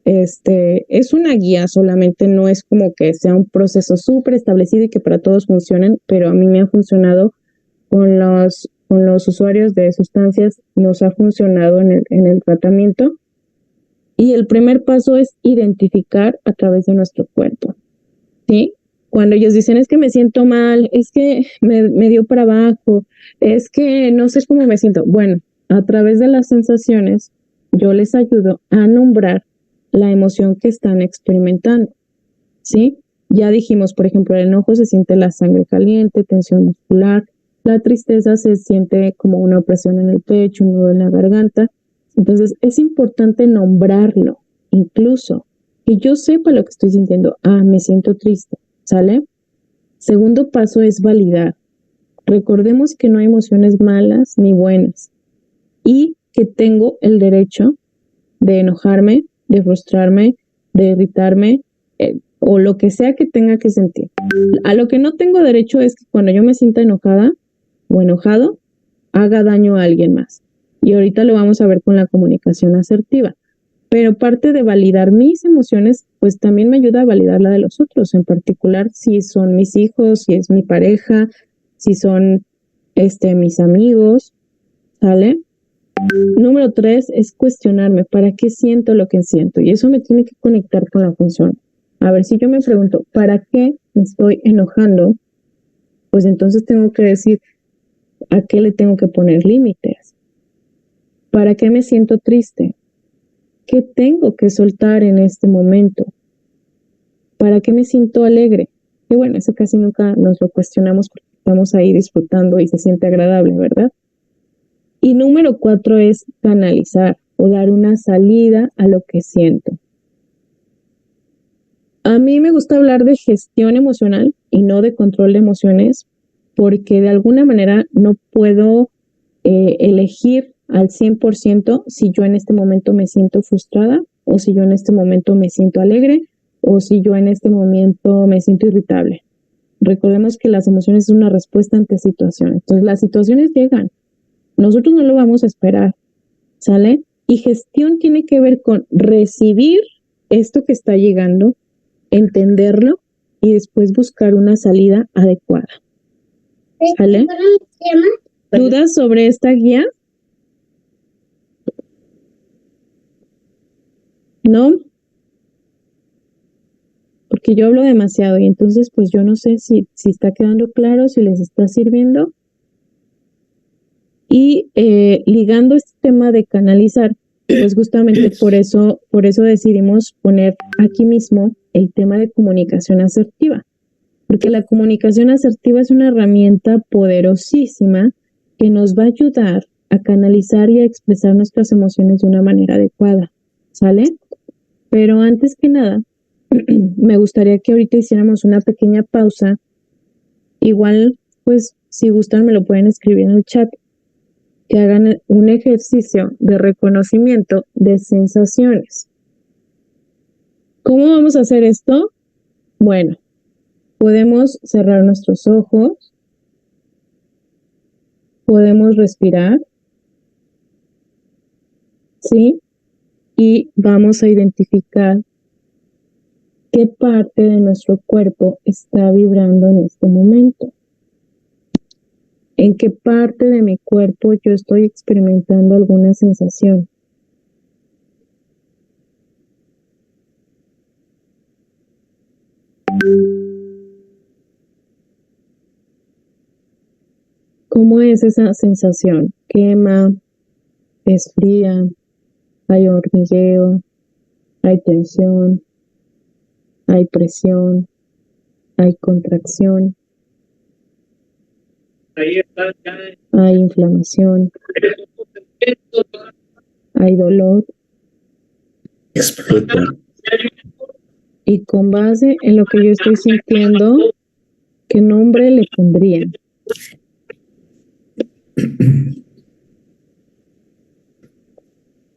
Es una guía solamente, no es como que sea un proceso súper establecido y que para todos funcionen, pero a mí me ha funcionado con los usuarios de sustancias, nos ha funcionado en el tratamiento. Y el primer paso es identificar a través de nuestro cuerpo, ¿sí? Cuando ellos dicen, es que me siento mal, es que me dio para abajo, es que no sé cómo me siento. Bueno, a través de las sensaciones, yo les ayudo a nombrar la emoción que están experimentando, ¿sí? Ya dijimos, por ejemplo, el enojo se siente la sangre caliente, tensión muscular, la tristeza se siente como una opresión en el pecho, un nudo en la garganta. Entonces, es importante nombrarlo, incluso que yo sepa lo que estoy sintiendo. Me siento triste, ¿sale? Segundo paso es validar. Recordemos que no hay emociones malas ni buenas y que tengo el derecho de enojarme, de frustrarme, de irritarme o lo que sea que tenga que sentir. A lo que no tengo derecho es que cuando yo me sienta enojada o enojado, haga daño a alguien más. Y ahorita lo vamos a ver con la comunicación asertiva. Pero parte de validar mis emociones, pues también me ayuda a validar la de los otros, en particular si son mis hijos, si es mi pareja, si son mis amigos, ¿sale? Número 3 es cuestionarme, ¿para qué siento lo que siento? Y eso me tiene que conectar con la función. A ver, si yo me pregunto, ¿para qué me estoy enojando? Pues entonces tengo que decir, ¿a qué le tengo que poner límites? ¿Para qué me siento triste? ¿Qué tengo que soltar en este momento? ¿Para qué me siento alegre? Que bueno, eso casi nunca nos lo cuestionamos porque estamos ahí disfrutando y se siente agradable, ¿verdad? Y número 4 es canalizar o dar una salida a lo que siento. A mí me gusta hablar de gestión emocional y no de control de emociones porque de alguna manera no puedo elegir al 100% si yo en este momento me siento frustrada o si yo en este momento me siento alegre o si yo en este momento me siento irritable. Recordemos que las emociones son una respuesta ante situaciones. Entonces las situaciones llegan. Nosotros no lo vamos a esperar, ¿sale? Y gestión tiene que ver con recibir esto que está llegando, entenderlo y después buscar una salida adecuada. ¿Sale? ¿Dudas sobre esta guía? ¿No? Porque yo hablo demasiado y entonces pues yo no sé si está quedando claro, si les está sirviendo. Y ligando este tema de canalizar, pues justamente por eso decidimos poner aquí mismo el tema de comunicación asertiva. Porque la comunicación asertiva es una herramienta poderosísima que nos va a ayudar a canalizar y a expresar nuestras emociones de una manera adecuada, ¿sale? Pero antes que nada, me gustaría que ahorita hiciéramos una pequeña pausa. Igual, pues, si gustan me lo pueden escribir en el chat. Que hagan un ejercicio de reconocimiento de sensaciones. ¿Cómo vamos a hacer esto? Bueno, podemos cerrar nuestros ojos, podemos respirar, ¿sí? Y vamos a identificar qué parte de nuestro cuerpo está vibrando en este momento. ¿En qué parte de mi cuerpo yo estoy experimentando alguna sensación? ¿Cómo es esa sensación? ¿Quema? ¿Es fría? ¿Hay hormigueo? ¿Hay tensión? ¿Hay presión? ¿Hay contracción? ¿Hay inflamación? ¿Hay dolor? Explota. Y con base en lo que yo estoy sintiendo, ¿qué nombre le pondrían?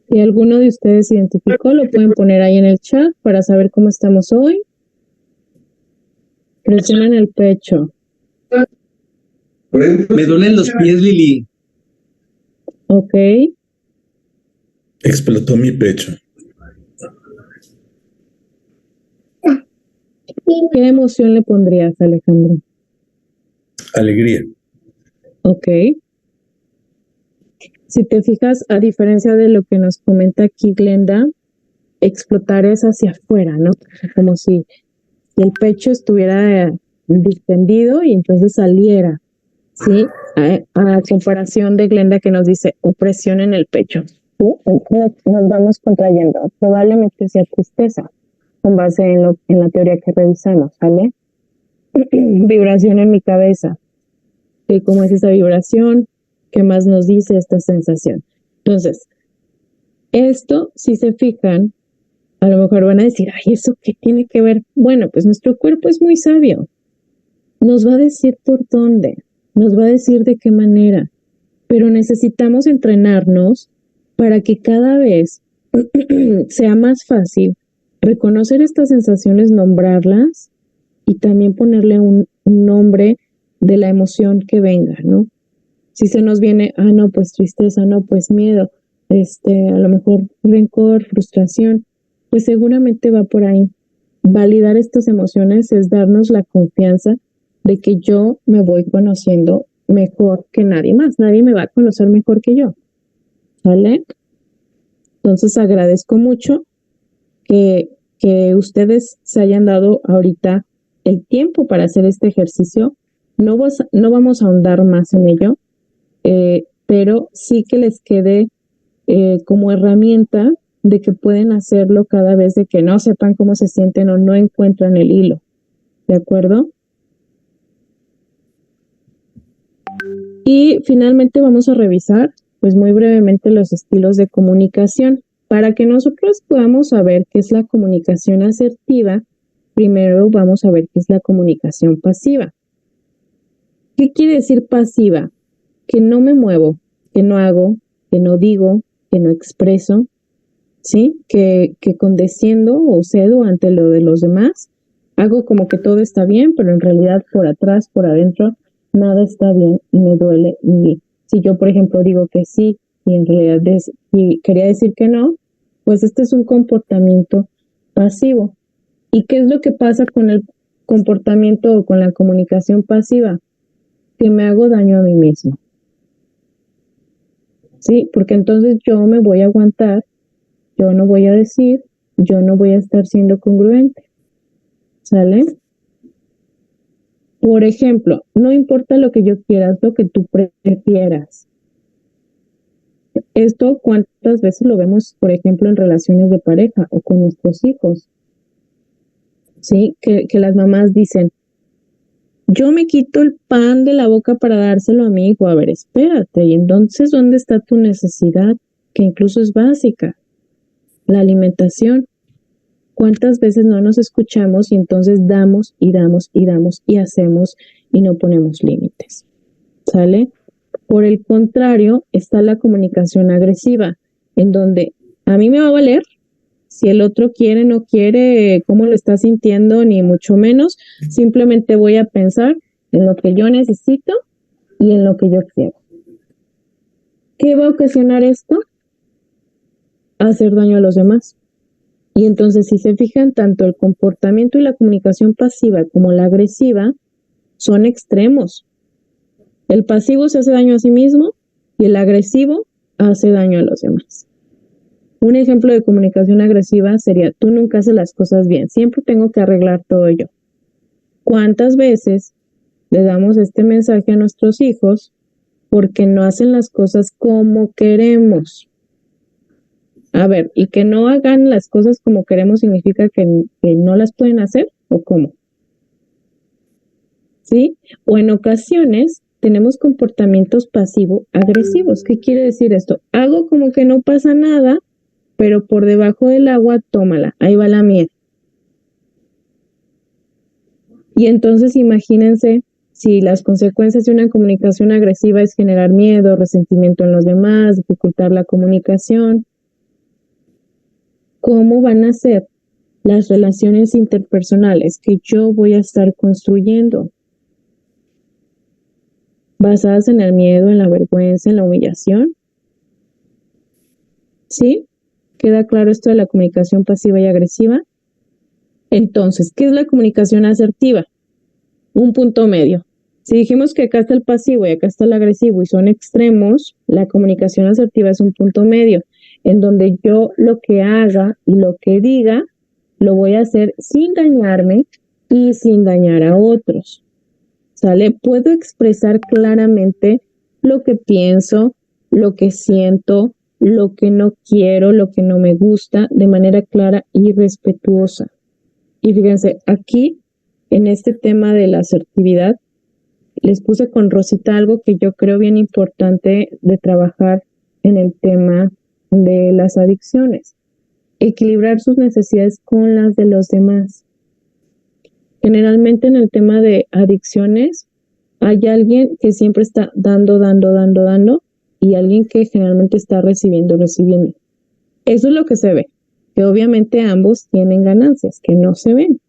Si alguno de ustedes identificó, lo pueden poner ahí en el chat para saber cómo estamos hoy. Presión en el pecho. Me duelen los pies, Lili. Ok. Explotó mi pecho. ¿Qué emoción le pondrías, Alejandro? Alegría. Ok. Si te fijas, a diferencia de lo que nos comenta aquí Glenda, explotar es hacia afuera, ¿no? Como si el pecho estuviera distendido y entonces saliera, ¿sí? A comparación de Glenda que nos dice opresión en el pecho. ¿Sí? Nos vamos contrayendo. Probablemente sea tristeza, con base en la teoría que revisamos, ¿vale? Vibración en mi cabeza. ¿Cómo es esa vibración? ¿Qué más nos dice esta sensación? Entonces, esto, si se fijan, a lo mejor van a decir, ay, ¿eso qué tiene que ver? Bueno, pues nuestro cuerpo es muy sabio. Nos va a decir por dónde, nos va a decir de qué manera, pero necesitamos entrenarnos para que cada vez sea más fácil reconocer estas sensaciones, nombrarlas y también ponerle un nombre de la emoción que venga, ¿no? Si se nos viene, no, pues tristeza, no, pues miedo, a lo mejor rencor, frustración, pues seguramente va por ahí. Validar estas emociones es darnos la confianza de que yo me voy conociendo mejor que nadie más. Nadie me va a conocer mejor que yo. ¿Vale? Entonces agradezco mucho que ustedes se hayan dado ahorita el tiempo para hacer este ejercicio. No vamos a ahondar más en ello, pero sí que les quede como herramienta de que pueden hacerlo cada vez de que no sepan cómo se sienten o no encuentran el hilo. ¿De acuerdo? Y finalmente vamos a revisar, pues muy brevemente, los estilos de comunicación. Para que nosotros podamos saber qué es la comunicación asertiva, primero vamos a ver qué es la comunicación pasiva. ¿Qué quiere decir pasiva? Que no me muevo, que no hago, que no digo, que no expreso, ¿sí? Que condesciendo o cedo ante lo de los demás. Hago como que todo está bien, pero en realidad por atrás, por adentro, nada está bien y me duele. Y si yo, por ejemplo, digo que sí y en realidad y quería decir que no, pues este es un comportamiento pasivo. ¿Y qué es lo que pasa con el comportamiento o con la comunicación pasiva? Que me hago daño a mí mismo. Sí, porque entonces yo me voy a aguantar, yo no voy a decir, yo no voy a estar siendo congruente. ¿Sale? Por ejemplo, no importa lo que yo quiera, es lo que tú prefieras. Esto, ¿cuántas veces lo vemos, por ejemplo, en relaciones de pareja o con nuestros hijos? ¿Sí? Que las mamás dicen, yo me quito el pan de la boca para dárselo a mi hijo. A ver, espérate, y entonces, ¿dónde está tu necesidad? Que incluso es básica, la alimentación. ¿Cuántas veces no nos escuchamos y entonces damos y damos y damos y hacemos y no ponemos límites? ¿Sale? Por el contrario, está la comunicación agresiva, en donde a mí me va a valer si el otro quiere, no quiere, cómo lo está sintiendo, ni mucho menos. Simplemente voy a pensar en lo que yo necesito y en lo que yo quiero. ¿Qué va a ocasionar esto? Hacer daño a los demás. Y entonces, si se fijan, tanto el comportamiento y la comunicación pasiva como la agresiva son extremos. El pasivo se hace daño a sí mismo y el agresivo hace daño a los demás. Un ejemplo de comunicación agresiva sería, tú nunca haces las cosas bien, siempre tengo que arreglar todo yo. ¿Cuántas veces le damos este mensaje a nuestros hijos porque no hacen las cosas como queremos? A ver, ¿y que no hagan las cosas como queremos significa que no las pueden hacer o cómo? ¿Sí? O en ocasiones tenemos comportamientos pasivo-agresivos. ¿Qué quiere decir esto? Hago como que no pasa nada, pero por debajo del agua, tómala, ahí va la mía. Y entonces imagínense si las consecuencias de una comunicación agresiva es generar miedo, resentimiento en los demás, dificultar la comunicación. ¿Cómo van a ser las relaciones interpersonales que yo voy a estar construyendo? ¿Basadas en el miedo, en la vergüenza, en la humillación? ¿Sí? ¿Queda claro esto de la comunicación pasiva y agresiva? Entonces, ¿qué es la comunicación asertiva? Un punto medio. Si dijimos que acá está el pasivo y acá está el agresivo y son extremos, la comunicación asertiva es un punto medio, en donde yo lo que haga y lo que diga, lo voy a hacer sin dañarme y sin dañar a otros. ¿Sale? Puedo expresar claramente lo que pienso, lo que siento, lo que no quiero, lo que no me gusta, de manera clara y respetuosa. Y fíjense, aquí, en este tema de la asertividad, les puse con Rosita algo que yo creo bien importante de trabajar en el tema de las adicciones. Equilibrar sus necesidades con las de los demás. Generalmente en el tema de adicciones hay alguien que siempre está dando y alguien que generalmente está recibiendo. Eso es lo que se ve, que obviamente ambos tienen ganancias que no se ven,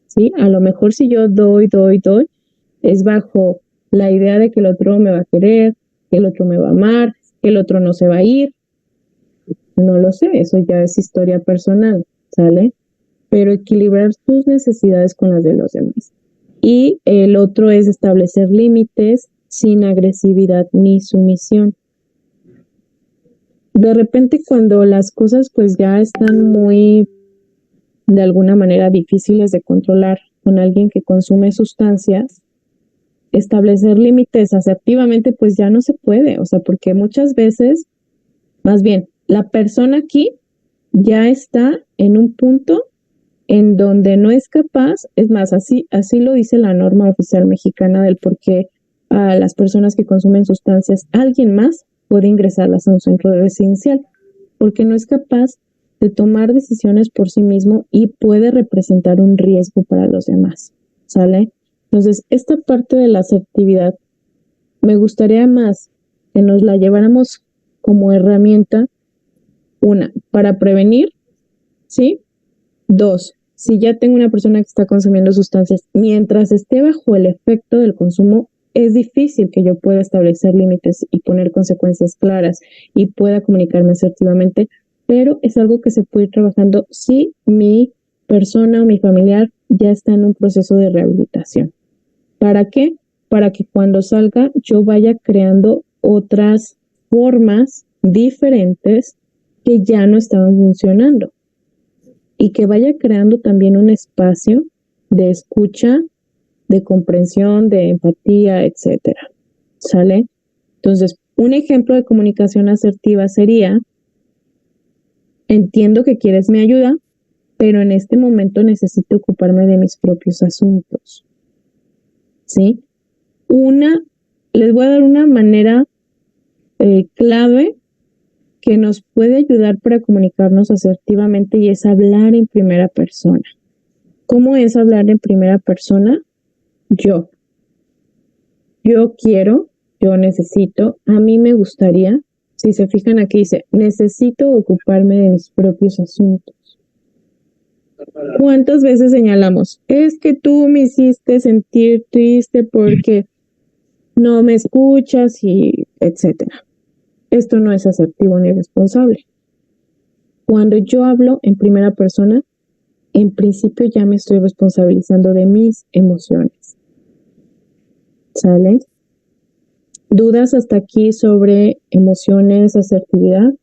¿sí? A lo mejor si yo doy, es bajo la idea de que el otro me va a querer, que el otro me va a amar, que el otro no se va a ir. No lo sé, eso ya es historia personal, ¿sale? Pero equilibrar tus necesidades con las de los demás. Y el otro es establecer límites sin agresividad ni sumisión. De repente cuando las cosas pues ya están muy, de alguna manera, difíciles de controlar con alguien que consume sustancias, establecer límites asertivamente pues ya no se puede, o sea, porque muchas veces, más bien, la persona aquí ya está en un punto en donde no es capaz, es más, así lo dice la norma oficial mexicana del por qué a las personas que consumen sustancias, alguien más puede ingresarlas a un centro residencial, porque no es capaz de tomar decisiones por sí mismo y puede representar un riesgo para los demás, ¿sale? Entonces, esta parte de la asertividad me gustaría más que nos la lleváramos como herramienta, una, para prevenir, ¿sí? Dos, si ya tengo una persona que está consumiendo sustancias, mientras esté bajo el efecto del consumo, es difícil que yo pueda establecer límites y poner consecuencias claras y pueda comunicarme asertivamente, pero es algo que se puede ir trabajando si mi persona o mi familiar ya está en un proceso de rehabilitación. ¿Para qué? Para que cuando salga yo vaya creando otras formas diferentes que ya no estaban funcionando y que vaya creando también un espacio de escucha, de comprensión, de empatía, etcétera. ¿Sale? Entonces, un ejemplo de comunicación asertiva sería: entiendo que quieres mi ayuda, pero en este momento necesito ocuparme de mis propios asuntos. ¿Sí? Les voy a dar una manera clave que nos puede ayudar para comunicarnos asertivamente, y es hablar en primera persona. ¿Cómo es hablar en primera persona? Yo quiero, yo necesito, a mí me gustaría. Si se fijan aquí dice, necesito ocuparme de mis propios asuntos. ¿Cuántas veces señalamos? Es que tú me hiciste sentir triste porque no me escuchas y etcétera. Esto no es asertivo ni responsable. Cuando yo hablo en primera persona, en principio ya me estoy responsabilizando de mis emociones. ¿Sale? ¿Dudas hasta aquí sobre emociones, asertividad?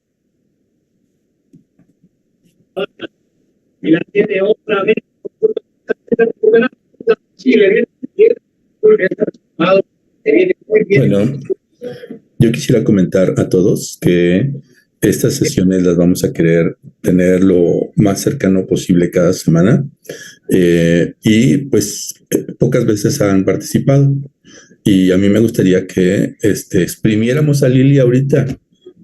Bueno, yo quisiera comentar a todos que estas sesiones las vamos a querer tener lo más cercano posible cada semana, y pues pocas veces han participado, y a mí me gustaría que exprimiéramos a Lili ahorita,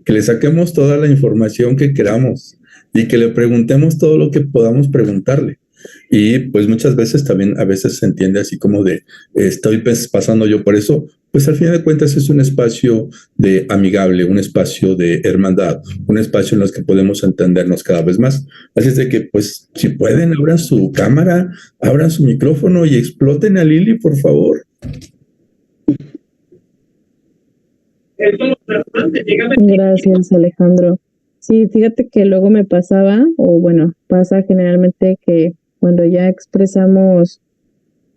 que le saquemos toda la información que queramos y que le preguntemos todo lo que podamos preguntarle. Y pues muchas veces también a veces se entiende así como de estoy pasando yo por eso. Pues al final de cuentas es un espacio de amigable, un espacio de hermandad, un espacio en los que podemos entendernos cada vez más. Así es de que, pues, si pueden, abran su cámara, abran su micrófono y exploten a Lili, por favor. Gracias, Alejandro. Sí, fíjate que luego me pasaba, o bueno, pasa generalmente que cuando ya expresamos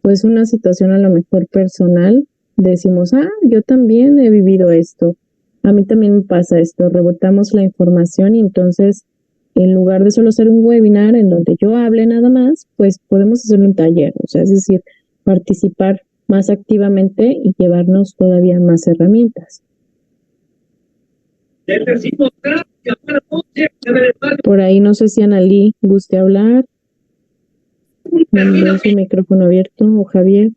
pues una situación a lo mejor personal, decimos, yo también he vivido esto, a mí también me pasa esto, rebotamos la información y entonces en lugar de solo hacer un webinar en donde yo hable nada más, pues podemos hacer un taller, o sea, es decir, participar más activamente y llevarnos todavía más herramientas. Por ahí no sé si Analí guste hablar. Mandó su micrófono abierto, o Javier.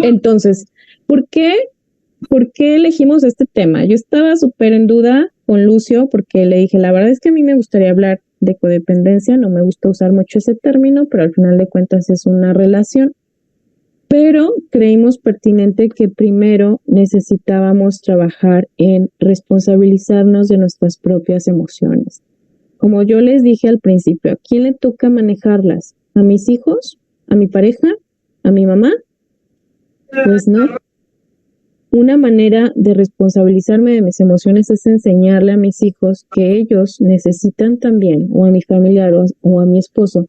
Entonces, ¿por qué elegimos este tema? Yo estaba súper en duda con Lucio porque le dije, la verdad es que a mí me gustaría hablar de codependencia, no me gusta usar mucho ese término, pero al final de cuentas es una relación. Pero creímos pertinente que primero necesitábamos trabajar en responsabilizarnos de nuestras propias emociones. Como yo les dije al principio, ¿a quién le toca manejarlas? ¿A mis hijos? ¿A mi pareja? ¿A mi mamá? Pues no. Una manera de responsabilizarme de mis emociones es enseñarle a mis hijos que ellos necesitan también, o a mi familiar o a mi esposo,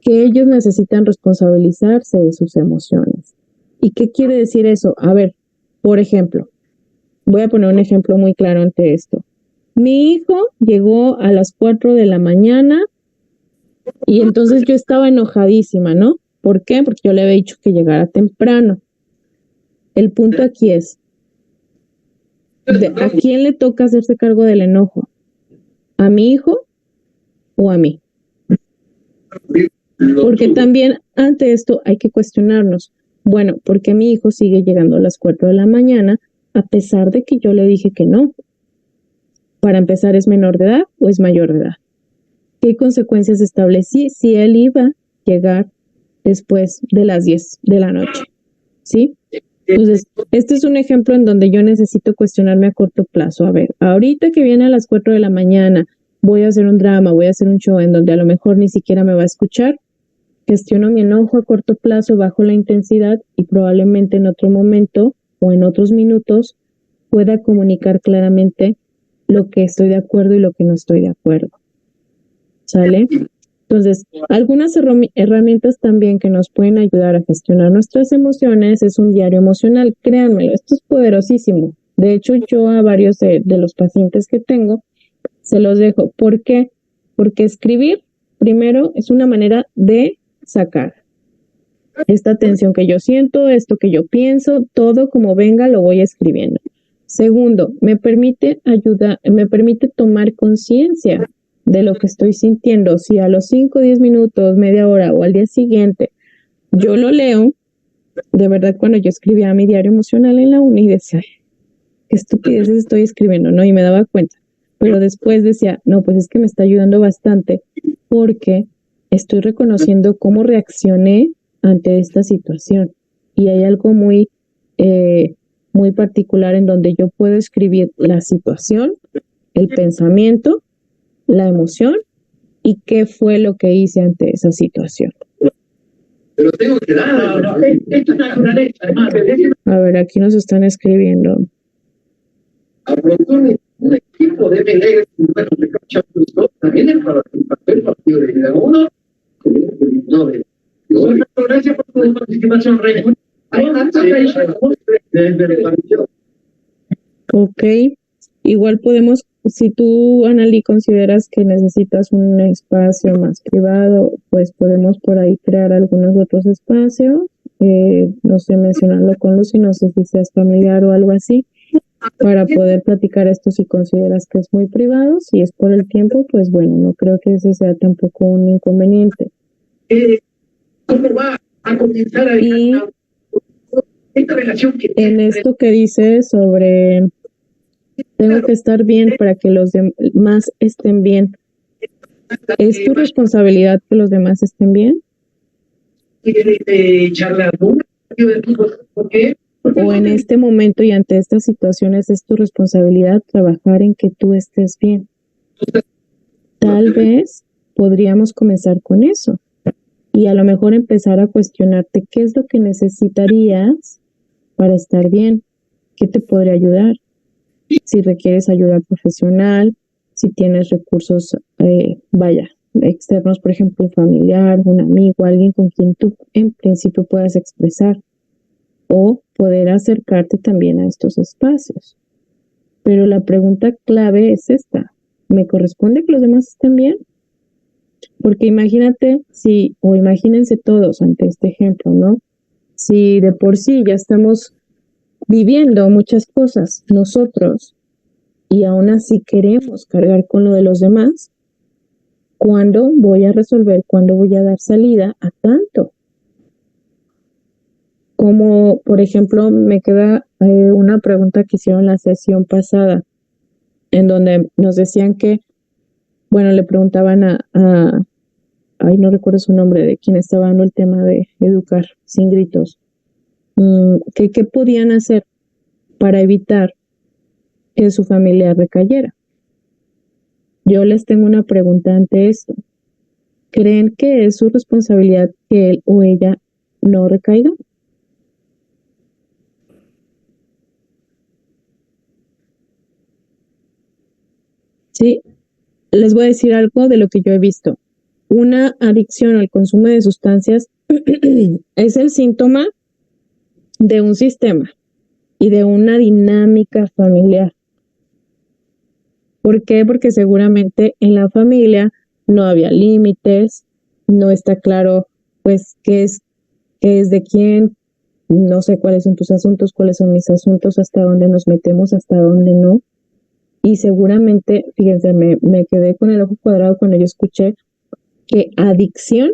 que ellos necesitan responsabilizarse de sus emociones. ¿Y qué quiere decir eso? A ver, por ejemplo, voy a poner un ejemplo muy claro ante esto. Mi hijo llegó a las 4 de la mañana y entonces yo estaba enojadísima, ¿no? ¿Por qué? Porque yo le había dicho que llegara temprano. El punto aquí es, ¿a quién le toca hacerse cargo del enojo? ¿A mi hijo o a mí? Porque también ante esto hay que cuestionarnos, bueno, ¿por qué mi hijo sigue llegando a las 4 de la mañana a pesar de que yo le dije que no? Para empezar, ¿es menor de edad o es mayor de edad? ¿Qué consecuencias establecí si él iba a llegar después de las 10 de la noche? ¿sí? Entonces, este es un ejemplo en donde yo necesito cuestionarme a corto plazo. A ver, ahorita que viene a las 4 de la mañana, voy a hacer un drama, voy a hacer un show en donde a lo mejor ni siquiera me va a escuchar. Gestiono mi enojo a corto plazo, bajo la intensidad y probablemente en otro momento o en otros minutos pueda comunicar claramente lo que estoy de acuerdo y lo que no estoy de acuerdo. ¿Sale? Entonces, algunas herramientas también que nos pueden ayudar a gestionar nuestras emociones es un diario emocional. Créanmelo, esto es poderosísimo. De hecho, yo a varios de los pacientes que tengo se los dejo. ¿Por qué? Porque escribir, primero, es una manera de sacar esta tensión que yo siento, esto que yo pienso, todo como venga lo voy escribiendo. Segundo, me permite tomar conciencia de lo que estoy sintiendo. Si a los 5, 10 minutos, media hora o al día siguiente yo lo leo, de verdad cuando yo escribía mi diario emocional en la uni decía, qué estupideces estoy escribiendo, ¿no? Y me daba cuenta. Pero después decía, no, pues es que me está ayudando bastante porque estoy reconociendo cómo reaccioné ante esta situación. Y hay algo muy particular en donde yo puedo escribir la situación, el pensamiento, la emoción y qué fue lo que hice ante esa situación. Pero tengo que dar, esto es naturaleza, además. A ver, aquí nos están escribiendo. Un equipo debe leer, bueno, también es para el partido de cada uno. Gracias por tu participación, Rey. Ok, igual podemos, si tú, Analí, consideras que necesitas un espacio más privado, pues podemos por ahí crear algunos otros espacios, no sé, mencionarlo con Lucy, no sé si seas familiar o algo así, para poder platicar esto si consideras que es muy privado. Si es por el tiempo, pues bueno, no creo que ese sea tampoco un inconveniente. ¿Cómo va a comenzar a Y esta relación que en esto que dice sobre tengo que estar bien para que los demás estén bien, ¿es tu responsabilidad que los demás estén bien? charla ¿por qué? O en este momento y ante estas situaciones es tu responsabilidad trabajar en que tú estés bien. Tal vez podríamos comenzar con eso y a lo mejor empezar a cuestionarte qué es lo que necesitarías para estar bien, qué te podría ayudar, si requieres ayuda profesional, si tienes recursos, externos, por ejemplo, un familiar, un amigo, alguien con quien tú en principio puedas expresar o poder acercarte también a estos espacios. Pero la pregunta clave es esta, ¿me corresponde que los demás estén bien? Porque imagínate o imagínense todos ante este ejemplo, ¿no? Si de por sí ya estamos viviendo muchas cosas nosotros y aún así queremos cargar con lo de los demás, ¿cuándo voy a resolver, cuándo voy a dar salida a tanto? Como, por ejemplo, me queda una pregunta que hicieron la sesión pasada, en donde nos decían que, bueno, le preguntaban ay, no recuerdo su nombre, de quien estaba dando el tema de educar sin gritos, que qué podían hacer para evitar que su familia recayera. Yo les tengo una pregunta ante esto. ¿Creen que es su responsabilidad que él o ella no recaiga? Sí, les voy a decir algo de lo que yo he visto. Una adicción al consumo de sustancias es el síntoma de un sistema y de una dinámica familiar. ¿Por qué? Porque seguramente en la familia no había límites, no está claro pues qué es de quién, no sé cuáles son tus asuntos, cuáles son mis asuntos, hasta dónde nos metemos, hasta dónde no. Y seguramente, fíjense, me quedé con el ojo cuadrado cuando yo escuché que adicción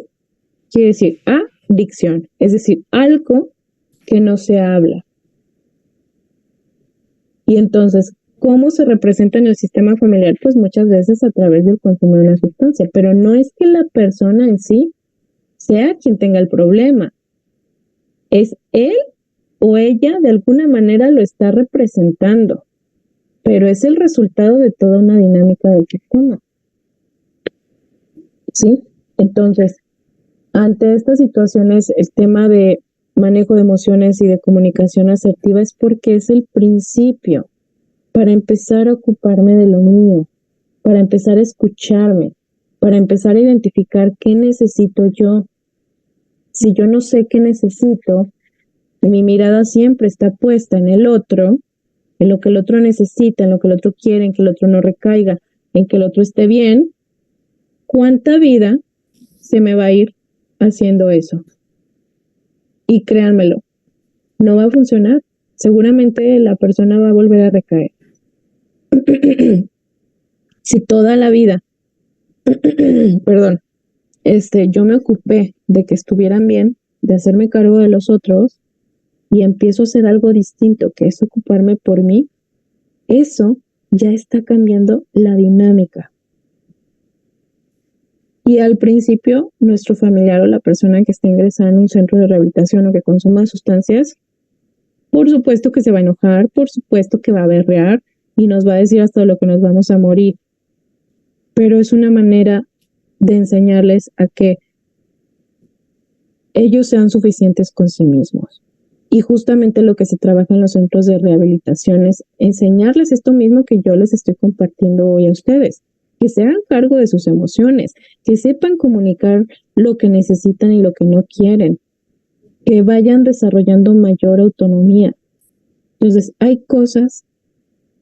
quiere decir adicción, es decir, algo que no se habla. Y entonces, ¿cómo se representa en el sistema familiar? Pues muchas veces a través del consumo de una sustancia, pero no es que la persona en sí sea quien tenga el problema, es él o ella de alguna manera lo está representando, pero es el resultado de toda una dinámica del sistema. ¿Sí? Entonces, ante estas situaciones, el tema de manejo de emociones y de comunicación asertiva es porque es el principio para empezar a ocuparme de lo mío, para empezar a escucharme, para empezar a identificar qué necesito yo. Si yo no sé qué necesito, mi mirada siempre está puesta en el otro, en lo que el otro necesita, en lo que el otro quiere, en que el otro no recaiga, en que el otro esté bien, ¿cuánta vida se me va a ir haciendo eso? Y créanmelo, no va a funcionar. Seguramente la persona va a volver a recaer. Si toda la vida, perdón, yo me ocupé de que estuvieran bien, de hacerme cargo de los otros, y empiezo a hacer algo distinto, que es ocuparme por mí, eso ya está cambiando la dinámica. Y al principio, nuestro familiar o la persona que está ingresada en un centro de rehabilitación o que consuma sustancias, por supuesto que se va a enojar, por supuesto que va a berrear y nos va a decir hasta lo que nos vamos a morir. Pero es una manera de enseñarles a que ellos sean suficientes con sí mismos. Y justamente lo que se trabaja en los centros de rehabilitación es enseñarles esto mismo que yo les estoy compartiendo hoy a ustedes. Que se hagan cargo de sus emociones, que sepan comunicar lo que necesitan y lo que no quieren, que vayan desarrollando mayor autonomía. Entonces, hay cosas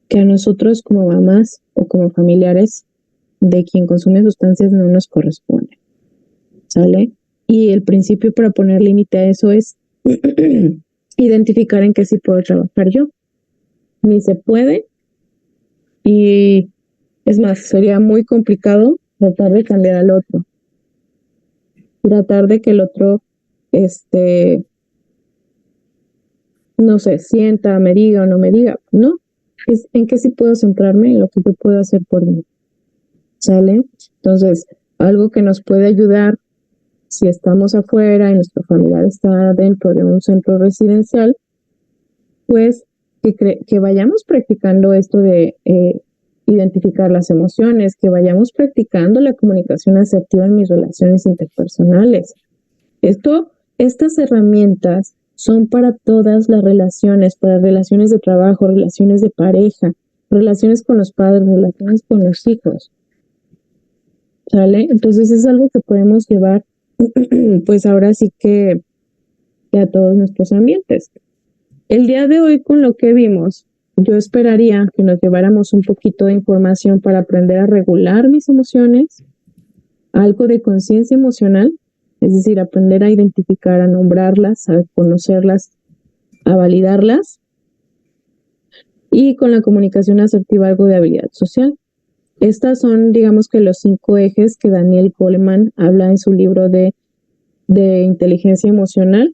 que a nosotros como mamás o como familiares de quien consume sustancias no nos corresponden, ¿sale? Y el principio para poner límite a eso es identificar en qué sí puedo trabajar yo. Ni se puede y es más, sería muy complicado tratar de cambiar al otro. Tratar de que el otro, no sé, sienta, me diga o no me diga. No, es en qué sí puedo centrarme en lo que yo puedo hacer por mí. ¿Sale? Entonces, algo que nos puede ayudar si estamos afuera y nuestro familiar está dentro de un centro residencial, pues que vayamos practicando esto de identificar las emociones, que vayamos practicando la comunicación asertiva en mis relaciones interpersonales. Estas herramientas son para todas las relaciones, para relaciones de trabajo, relaciones de pareja, relaciones con los padres, relaciones con los hijos. ¿Sale? Entonces es algo que podemos llevar, pues ahora sí que a todos nuestros ambientes. El día de hoy, con lo que vimos, yo esperaría que nos lleváramos un poquito de información para aprender a regular mis emociones, algo de conciencia emocional, es decir, aprender a identificar, a nombrarlas, a conocerlas, a validarlas, y con la comunicación asertiva algo de habilidad social. Estas son, digamos que los 5 ejes que Daniel Goleman habla en su libro de inteligencia emocional.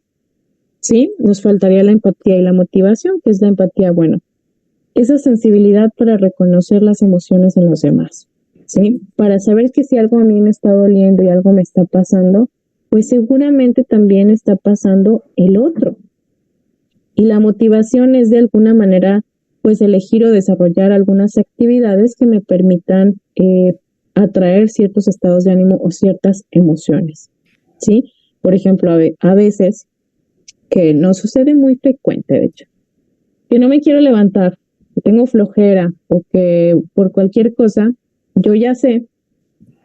Sí, nos faltaría la empatía y la motivación, que es la empatía, bueno, esa sensibilidad para reconocer las emociones en los demás, ¿sí? Para saber que si algo a mí me está doliendo y algo me está pasando, pues seguramente también está pasando el otro. Y la motivación es de alguna manera, pues elegir o desarrollar algunas actividades que me permitan atraer ciertos estados de ánimo o ciertas emociones, ¿sí? Por ejemplo, a veces, que no sucede muy frecuente, de hecho, que no me quiero levantar, que tengo flojera o que por cualquier cosa, yo ya sé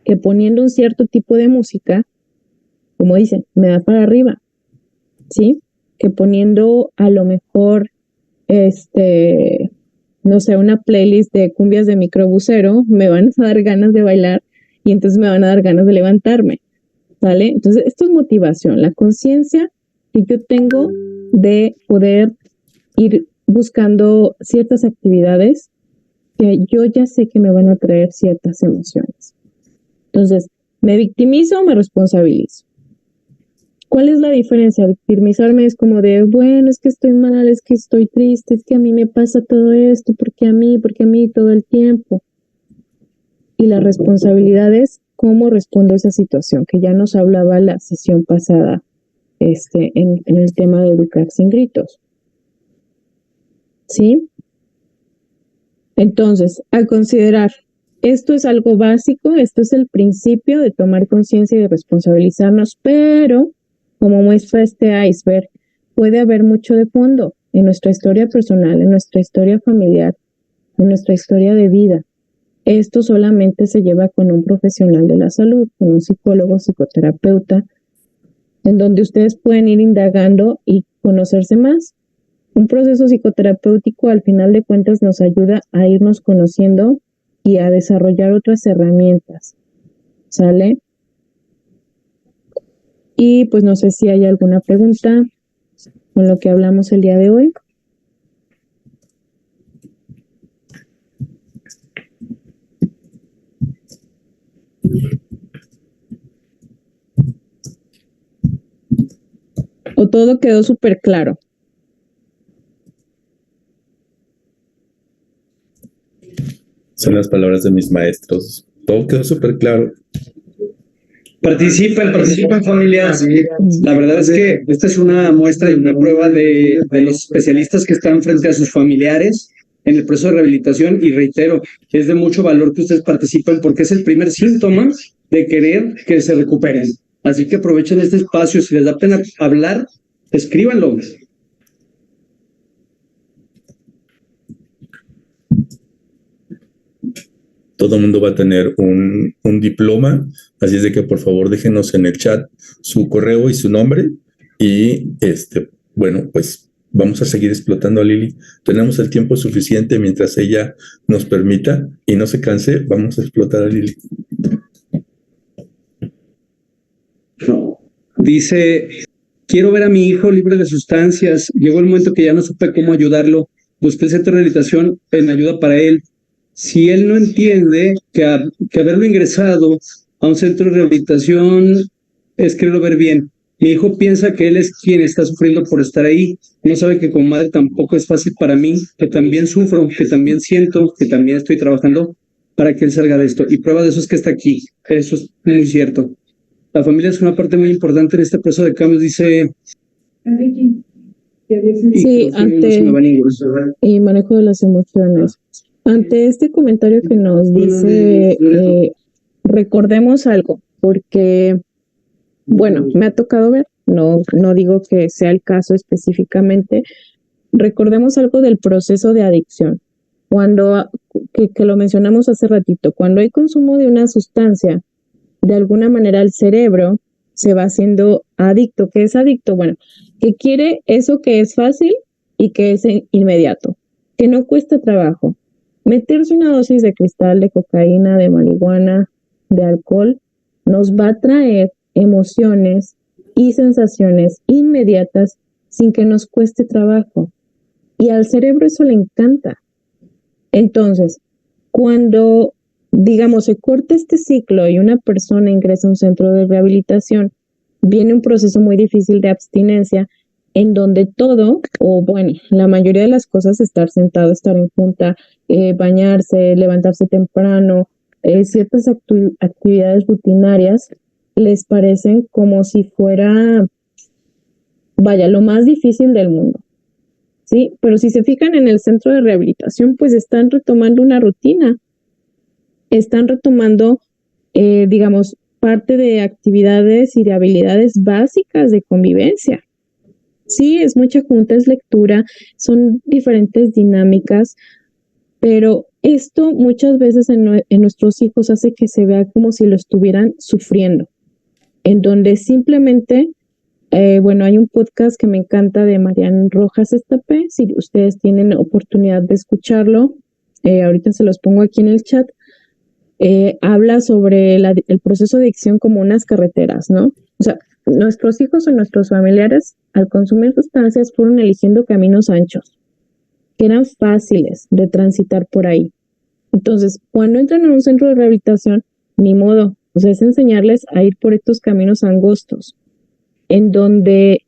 que poniendo un cierto tipo de música, como dicen, me da para arriba, ¿sí? Que poniendo a lo mejor, no sé, una playlist de cumbias de microbusero, me van a dar ganas de bailar y entonces me van a dar ganas de levantarme, ¿vale? Entonces, esto es motivación, la conciencia que yo tengo de poder ir buscando ciertas actividades que yo ya sé que me van a traer ciertas emociones. Entonces, ¿me victimizo o me responsabilizo? ¿Cuál es la diferencia? Victimizarme es como de, bueno, es que estoy mal, es que estoy triste, es que a mí me pasa todo esto, ¿por qué a mí todo el tiempo? Y la responsabilidad es cómo respondo a esa situación, que ya nos hablaba la sesión pasada en el tema de educar sin gritos. ¿sí? Entonces, al considerar, esto es algo básico, esto es el principio de tomar conciencia y de responsabilizarnos, pero como muestra este iceberg, puede haber mucho de fondo en nuestra historia personal, en nuestra historia familiar, en nuestra historia de vida. Esto solamente se lleva con un profesional de la salud, con un psicólogo, psicoterapeuta, en donde ustedes pueden ir indagando y conocerse más. Un proceso psicoterapéutico, al final de cuentas, nos ayuda a irnos conociendo y a desarrollar otras herramientas, ¿sale? Y pues no sé si hay alguna pregunta con lo que hablamos el día de hoy. ¿O todo quedó súper claro? Son las palabras de mis maestros. Todo quedó súper claro. Participen familias. La verdad es que esta es una muestra y una prueba de los especialistas que están frente a sus familiares en el proceso de rehabilitación, y reitero, es de mucho valor que ustedes participen porque es el primer síntoma de querer que se recuperen. Así que aprovechen este espacio. Si les da pena hablar, escríbanlo. Todo el mundo va a tener un diploma, así es de que por favor déjenos en el chat su correo y su nombre, y bueno, pues vamos a seguir explotando a Lili. Tenemos el tiempo suficiente mientras ella nos permita y no se canse. Vamos a explotar a Lili. Dice, quiero ver a mi hijo libre de sustancias. Llegó el momento que ya no supe cómo ayudarlo. Busqué el centro de rehabilitación en ayuda para él. Si él no entiende que haberlo ingresado a un centro de rehabilitación es quererlo ver bien. Mi hijo piensa que él es quien está sufriendo por estar ahí. No sabe que como madre tampoco es fácil para mí, que también sufro, que también siento, que también estoy trabajando para que él salga de esto. Y prueba de eso es que está aquí. Eso es muy cierto. La familia es una parte muy importante en este proceso de cambios, dice. Sí, y manejo de las emociones. Ante este comentario que nos dice, recordemos algo, porque, bueno, me ha tocado ver, no digo que sea el caso específicamente, recordemos algo del proceso de adicción. Cuando, que lo mencionamos hace ratito, cuando hay consumo de una sustancia, de alguna manera el cerebro se va haciendo adicto. ¿Qué es adicto? Bueno, que quiere eso que es fácil y que es inmediato, que no cuesta trabajo. Meterse una dosis de cristal, de cocaína, de marihuana, de alcohol, nos va a traer emociones y sensaciones inmediatas sin que nos cueste trabajo. Y al cerebro eso le encanta. Entonces, cuando, digamos, se corta este ciclo y una persona ingresa a un centro de rehabilitación, viene un proceso muy difícil de abstinencia en donde todo, o bueno, la mayoría de las cosas, estar sentado, estar en junta, bañarse, levantarse temprano, ciertas actividades rutinarias, les parecen como si fuera, vaya, lo más difícil del mundo, ¿sí? Pero si se fijan en el centro de rehabilitación, pues están retomando una rutina, están retomando, digamos, parte de actividades y de habilidades básicas de convivencia. Sí, es mucha junta, es lectura, son diferentes dinámicas, pero esto muchas veces en nuestros hijos hace que se vea como si lo estuvieran sufriendo, en donde simplemente, bueno, hay un podcast que me encanta de Marian Rojas Estapé, si ustedes tienen oportunidad de escucharlo, ahorita se los pongo aquí en el chat. Habla sobre el proceso de adicción como unas carreteras, ¿no? O sea, nuestros hijos o nuestros familiares al consumir sustancias fueron eligiendo caminos anchos, que eran fáciles de transitar por ahí. Entonces, cuando entran en un centro de rehabilitación, ni modo, o sea, es enseñarles a ir por estos caminos angostos, en donde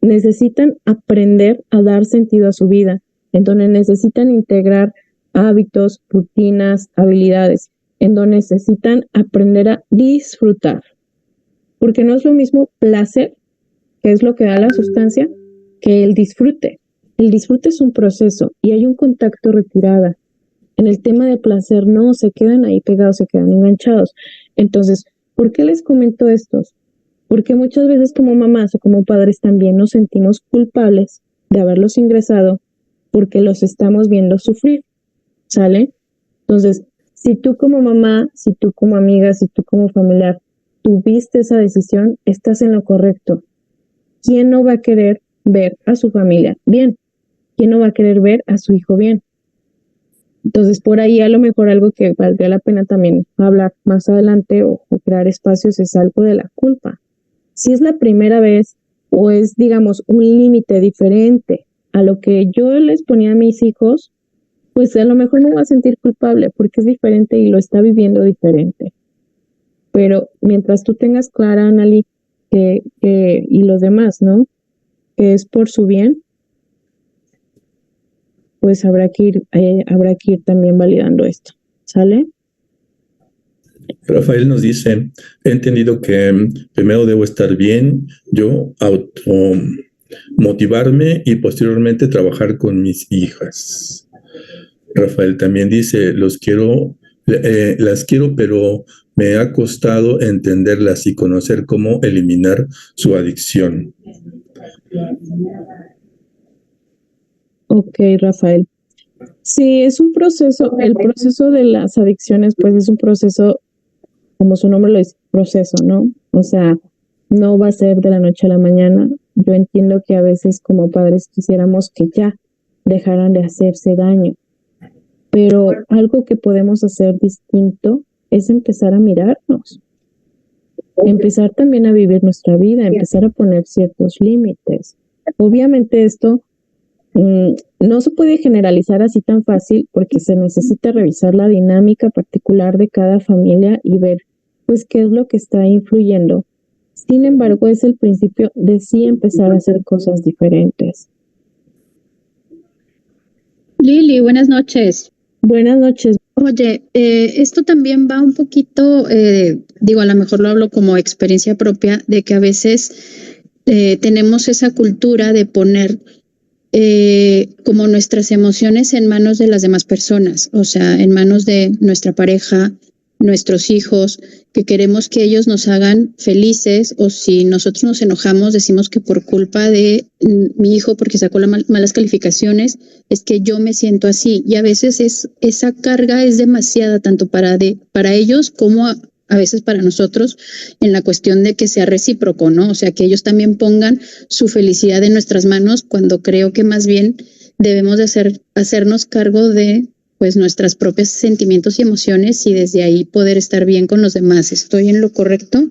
necesitan aprender a dar sentido a su vida, en donde necesitan integrar hábitos, rutinas, habilidades, en donde necesitan aprender a disfrutar. Porque no es lo mismo placer, que es lo que da la sustancia, que el disfrute. El disfrute es un proceso y hay un contacto retirada. En el tema del placer no, se quedan ahí pegados, se quedan enganchados. Entonces, ¿por qué les comento estos? Porque muchas veces como mamás o como padres también nos sentimos culpables de haberlos ingresado porque los estamos viendo sufrir, ¿sale? Entonces, si tú como mamá, si tú como amiga, si tú como familiar tuviste esa decisión, estás en lo correcto. ¿Quién no va a querer ver a su familia bien? ¿Quién no va a querer ver a su hijo bien? Entonces, por ahí a lo mejor algo que valdría la pena también hablar más adelante o crear espacios es algo de la culpa. Si es la primera vez o es, digamos, un límite diferente a lo que yo les ponía a mis hijos, pues a lo mejor me voy a sentir culpable porque es diferente y lo está viviendo diferente. Pero mientras tú tengas clara, Anali, y los demás, ¿no? Que es por su bien, pues habrá que ir también validando esto, ¿sale? Rafael nos dice, he entendido que primero debo estar bien, yo motivarme y posteriormente trabajar con mis hijas. Rafael también dice, las quiero, pero me ha costado entenderlas y conocer cómo eliminar su adicción. Ok, Rafael. Sí, es un proceso, el proceso de las adicciones, pues es un proceso, como su nombre lo dice, proceso, ¿no? O sea, no va a ser de la noche a la mañana. Yo entiendo que a veces como padres quisiéramos que ya dejaran de hacerse daño, pero algo que podemos hacer distinto es empezar a mirarnos, empezar también a vivir nuestra vida, empezar a poner ciertos límites. Obviamente esto no se puede generalizar así tan fácil porque se necesita revisar la dinámica particular de cada familia y ver pues qué es lo que está influyendo. Sin embargo, es el principio de sí empezar a hacer cosas diferentes. Lili, buenas noches. Buenas noches. Oye, esto también va un poquito, digo, a lo mejor lo hablo como experiencia propia, de que a veces tenemos esa cultura de poner como nuestras emociones en manos de las demás personas, o sea, en manos de nuestra pareja, nuestros hijos, que queremos que ellos nos hagan felices, o si nosotros nos enojamos, decimos que por culpa de mi hijo, porque sacó las malas calificaciones, es que yo me siento así. Y a veces esa carga es demasiada, tanto para ellos como a veces para nosotros, en la cuestión de que sea recíproco, ¿no? O sea, que ellos también pongan su felicidad en nuestras manos, cuando creo que más bien debemos de hacernos cargo de pues nuestros propios sentimientos y emociones y desde ahí poder estar bien con los demás. ¿Estoy en lo correcto?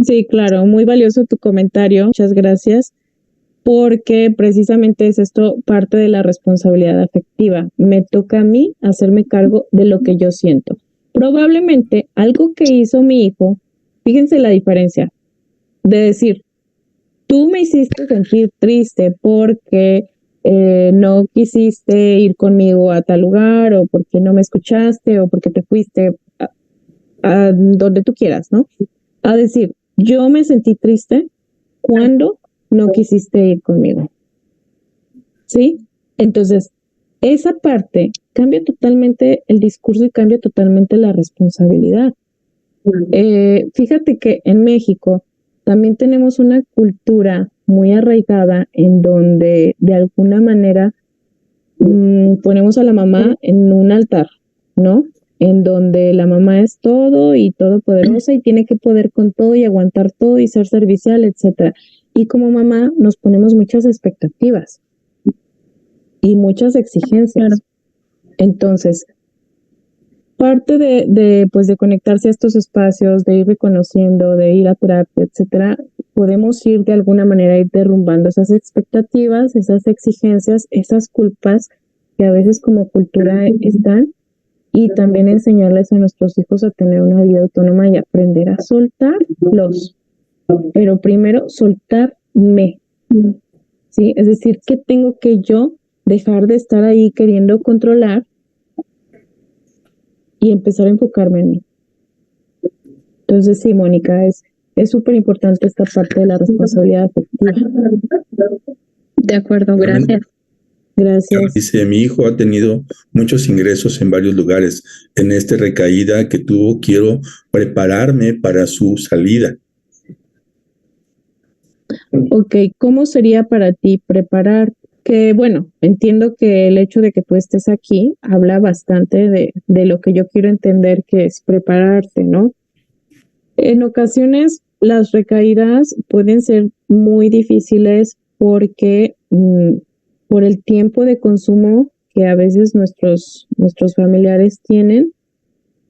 Sí, claro, muy valioso tu comentario, muchas gracias, porque precisamente es esto parte de la responsabilidad afectiva. Me toca a mí hacerme cargo de lo que yo siento. Probablemente algo que hizo mi hijo, fíjense la diferencia, de decir, tú me hiciste sentir triste porque no quisiste ir conmigo a tal lugar o porque no me escuchaste o porque te fuiste a donde tú quieras, ¿no? A decir, yo me sentí triste cuando no quisiste ir conmigo. ¿Sí? Entonces, esa parte cambia totalmente el discurso y cambia totalmente la responsabilidad. Fíjate que en México también tenemos una cultura muy arraigada en donde de alguna manera ponemos a la mamá en un altar, ¿no? En donde la mamá es todo y todopoderosa y tiene que poder con todo y aguantar todo y ser servicial, etcétera. Y como mamá nos ponemos muchas expectativas y muchas exigencias. Claro. Entonces, parte de conectarse a estos espacios, de ir reconociendo, de ir a terapia, etcétera, podemos ir de alguna manera ir derrumbando esas expectativas, esas exigencias, esas culpas que a veces como cultura están, y también enseñarles a nuestros hijos a tener una vida autónoma y aprender a soltarlos. Pero primero, soltarme. ¿Sí? Es decir, ¿qué tengo que yo dejar de estar ahí queriendo controlar y empezar a enfocarme en mí? Entonces, sí, Mónica, es súper importante esta parte de la responsabilidad afectiva. De acuerdo, gracias. Gracias. Dice, mi hijo ha tenido muchos ingresos en varios lugares. En esta recaída que tuvo, quiero prepararme para su salida. Ok, ¿cómo sería para ti preparar? Que bueno, entiendo que el hecho de que tú estés aquí habla bastante de lo que yo quiero entender que es prepararte, ¿no? En ocasiones las recaídas pueden ser muy difíciles porque por el tiempo de consumo que a veces nuestros familiares tienen.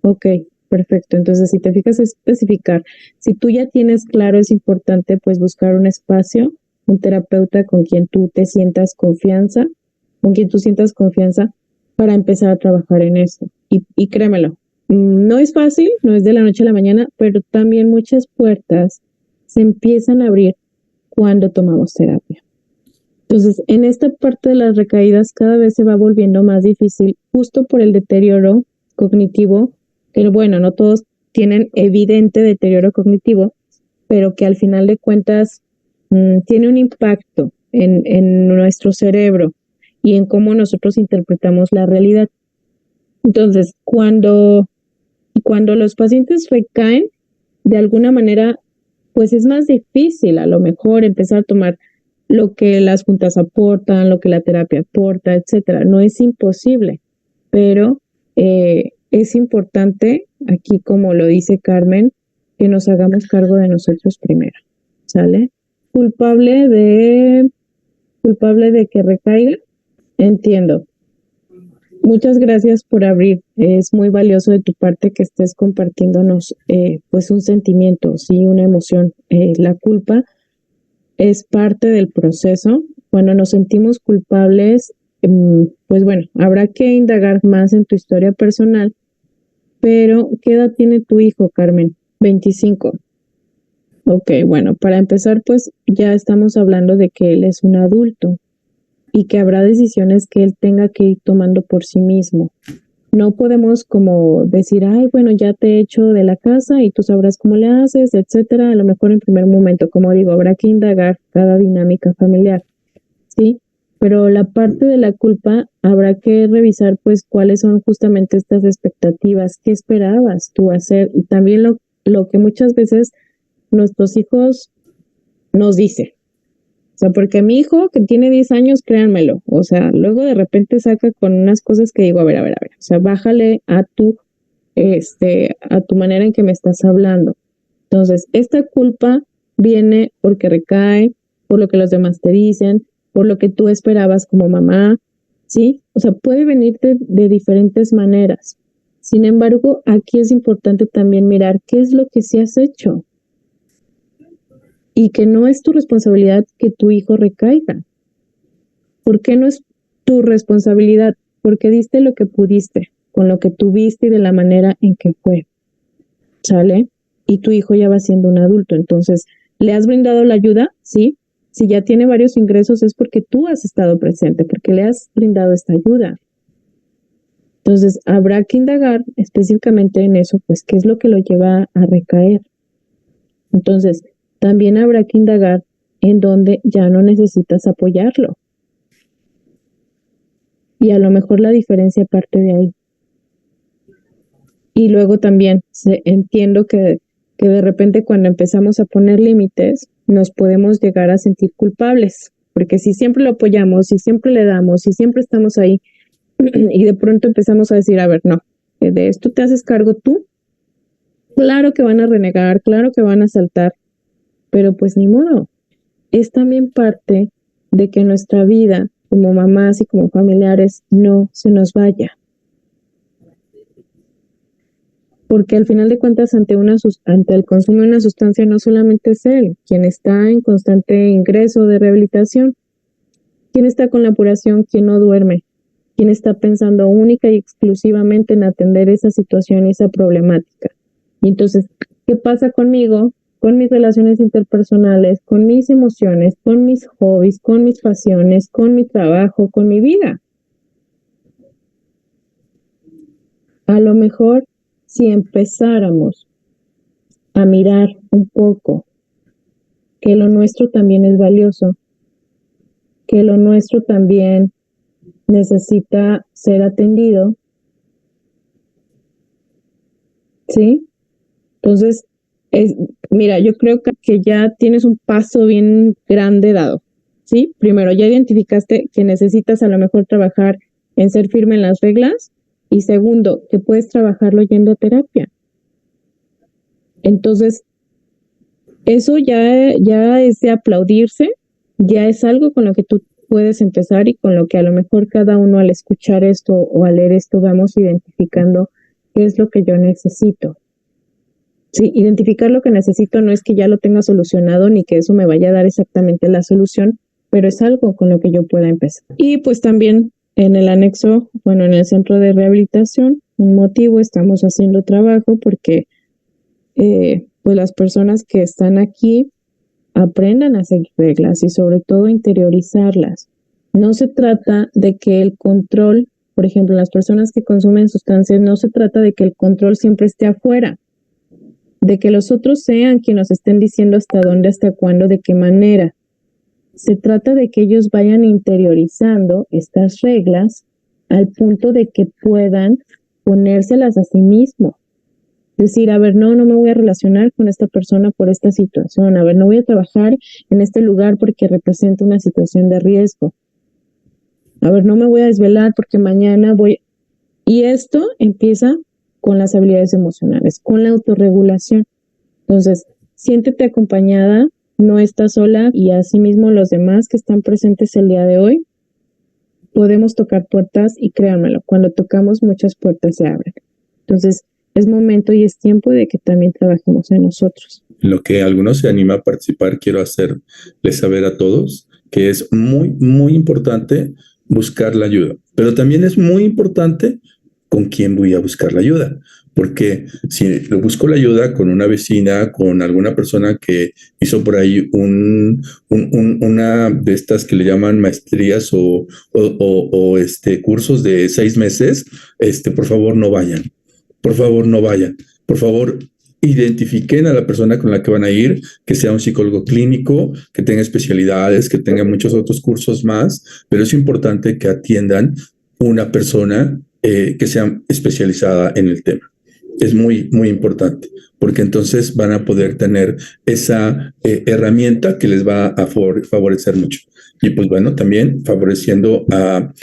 Ok, perfecto. Entonces, si te fijas, especificar. Si tú ya tienes claro, es importante pues buscar un espacio, un terapeuta con quien tú te sientas confianza, con quien tú sientas confianza para empezar a trabajar en eso. Y créemelo, no es fácil, no es de la noche a la mañana, pero también muchas puertas se empiezan a abrir cuando tomamos terapia. Entonces, en esta parte de las recaídas cada vez se va volviendo más difícil justo por el deterioro cognitivo, que bueno, no todos tienen evidente deterioro cognitivo, pero que al final de cuentas tiene un impacto en nuestro cerebro y en cómo nosotros interpretamos la realidad. Entonces, cuando los pacientes recaen, de alguna manera, pues es más difícil a lo mejor empezar a tomar lo que las juntas aportan, lo que la terapia aporta, etcétera. No es imposible, pero es importante, aquí como lo dice Carmen, que nos hagamos cargo de nosotros primero, ¿sale? Culpable de que recaiga, entiendo. Muchas gracias por abrir. Es muy valioso de tu parte que estés compartiéndonos pues un sentimiento, sí, una emoción. La culpa es parte del proceso. Cuando nos sentimos culpables, pues bueno, habrá que indagar más en tu historia personal. Pero, ¿qué edad tiene tu hijo, Carmen? 25. Ok, bueno, para empezar, pues ya estamos hablando de que él es un adulto y que habrá decisiones que él tenga que ir tomando por sí mismo. No podemos como decir, ay, bueno, ya te he hecho de la casa y tú sabrás cómo le haces, etcétera. A lo mejor en primer momento, como digo, habrá que indagar cada dinámica familiar, ¿sí? Pero la parte de la culpa habrá que revisar, pues, cuáles son justamente estas expectativas, qué esperabas tú hacer y también lo que muchas veces nuestros hijos nos dicen. O sea, porque mi hijo que tiene 10 años, créanmelo, o sea, luego de repente saca con unas cosas que digo, a ver, o sea, bájale a tu manera en que me estás hablando. Entonces, esta culpa viene porque recae, por lo que los demás te dicen, por lo que tú esperabas como mamá, ¿sí? O sea, puede venirte de diferentes maneras. Sin embargo, aquí es importante también mirar qué es lo que sí has hecho y que no es tu responsabilidad que tu hijo recaiga. ¿Por qué no es tu responsabilidad? Porque diste lo que pudiste, con lo que tuviste y de la manera en que fue. ¿Sale? Y tu hijo ya va siendo un adulto. Entonces, ¿le has brindado la ayuda? Sí. Si ya tiene varios ingresos es porque tú has estado presente, porque le has brindado esta ayuda. Entonces, habrá que indagar específicamente en eso, pues, qué es lo que lo lleva a recaer. Entonces, también habrá que indagar en dónde ya no necesitas apoyarlo. Y a lo mejor la diferencia parte de ahí. Y luego también entiendo que de repente cuando empezamos a poner límites, nos podemos llegar a sentir culpables. Porque si siempre lo apoyamos, si siempre le damos, si siempre estamos ahí, y de pronto empezamos a decir, a ver, no, de esto te haces cargo tú. Claro que van a renegar, claro que van a saltar, pero pues ni modo. Es también parte de que nuestra vida como mamás y como familiares no se nos vaya. Porque al final de cuentas ante el consumo de una sustancia no solamente es él quien está en constante ingreso de rehabilitación, quien está con la apuración, quien no duerme, quien está pensando única y exclusivamente en atender esa situación y esa problemática. Y entonces, ¿qué pasa conmigo? Con mis relaciones interpersonales, con mis emociones, con mis hobbies, con mis pasiones, con mi trabajo, con mi vida. A lo mejor si empezáramos a mirar un poco que lo nuestro también es valioso, que lo nuestro también necesita ser atendido, ¿sí? Entonces, mira, yo creo que ya tienes un paso bien grande dado, ¿sí? Primero, ya identificaste que necesitas a lo mejor trabajar en ser firme en las reglas, y segundo, que puedes trabajarlo yendo a terapia. Entonces, eso ya es de aplaudirse, ya es algo con lo que tú puedes empezar y con lo que a lo mejor cada uno al escuchar esto o al leer esto vamos identificando qué es lo que yo necesito. Sí, identificar lo que necesito no es que ya lo tenga solucionado ni que eso me vaya a dar exactamente la solución, pero es algo con lo que yo pueda empezar. Y pues también en el anexo, bueno, en el centro de rehabilitación, un motivo, estamos haciendo trabajo porque pues las personas que están aquí aprendan a seguir reglas y sobre todo interiorizarlas. No se trata de que el control, por ejemplo, las personas que consumen sustancias, no se trata de que el control siempre esté afuera, de que los otros sean quienes nos estén diciendo hasta dónde, hasta cuándo, de qué manera. Se trata de que ellos vayan interiorizando estas reglas al punto de que puedan ponérselas a sí mismos. Decir, a ver, no me voy a relacionar con esta persona por esta situación. A ver, no voy a trabajar en este lugar porque representa una situación de riesgo. A ver, no me voy a desvelar porque mañana voy... Y esto empieza con las habilidades emocionales, con la autorregulación. Entonces, siéntete acompañada, no estás sola, y asimismo los demás que están presentes el día de hoy, podemos tocar puertas y créanmelo, cuando tocamos muchas puertas se abren. Entonces, es momento y es tiempo de que también trabajemos en nosotros. Lo que algunos se anima a participar, quiero hacerles saber a todos que es muy, muy importante buscar la ayuda, pero también es muy importante con quién voy a buscar la ayuda, porque si busco la ayuda con una vecina, con alguna persona que hizo por ahí una de estas que le llaman maestrías o cursos de 6 meses, por favor no vayan. Por favor, no vayan. Por favor, identifiquen a la persona con la que van a ir, que sea un psicólogo clínico, que tenga especialidades, que tenga muchos otros cursos más, pero es importante que atiendan una persona que sea especializada en el tema. Es muy, muy importante, porque entonces van a poder tener esa herramienta que les va a favorecer mucho. Y pues bueno, también favoreciendo a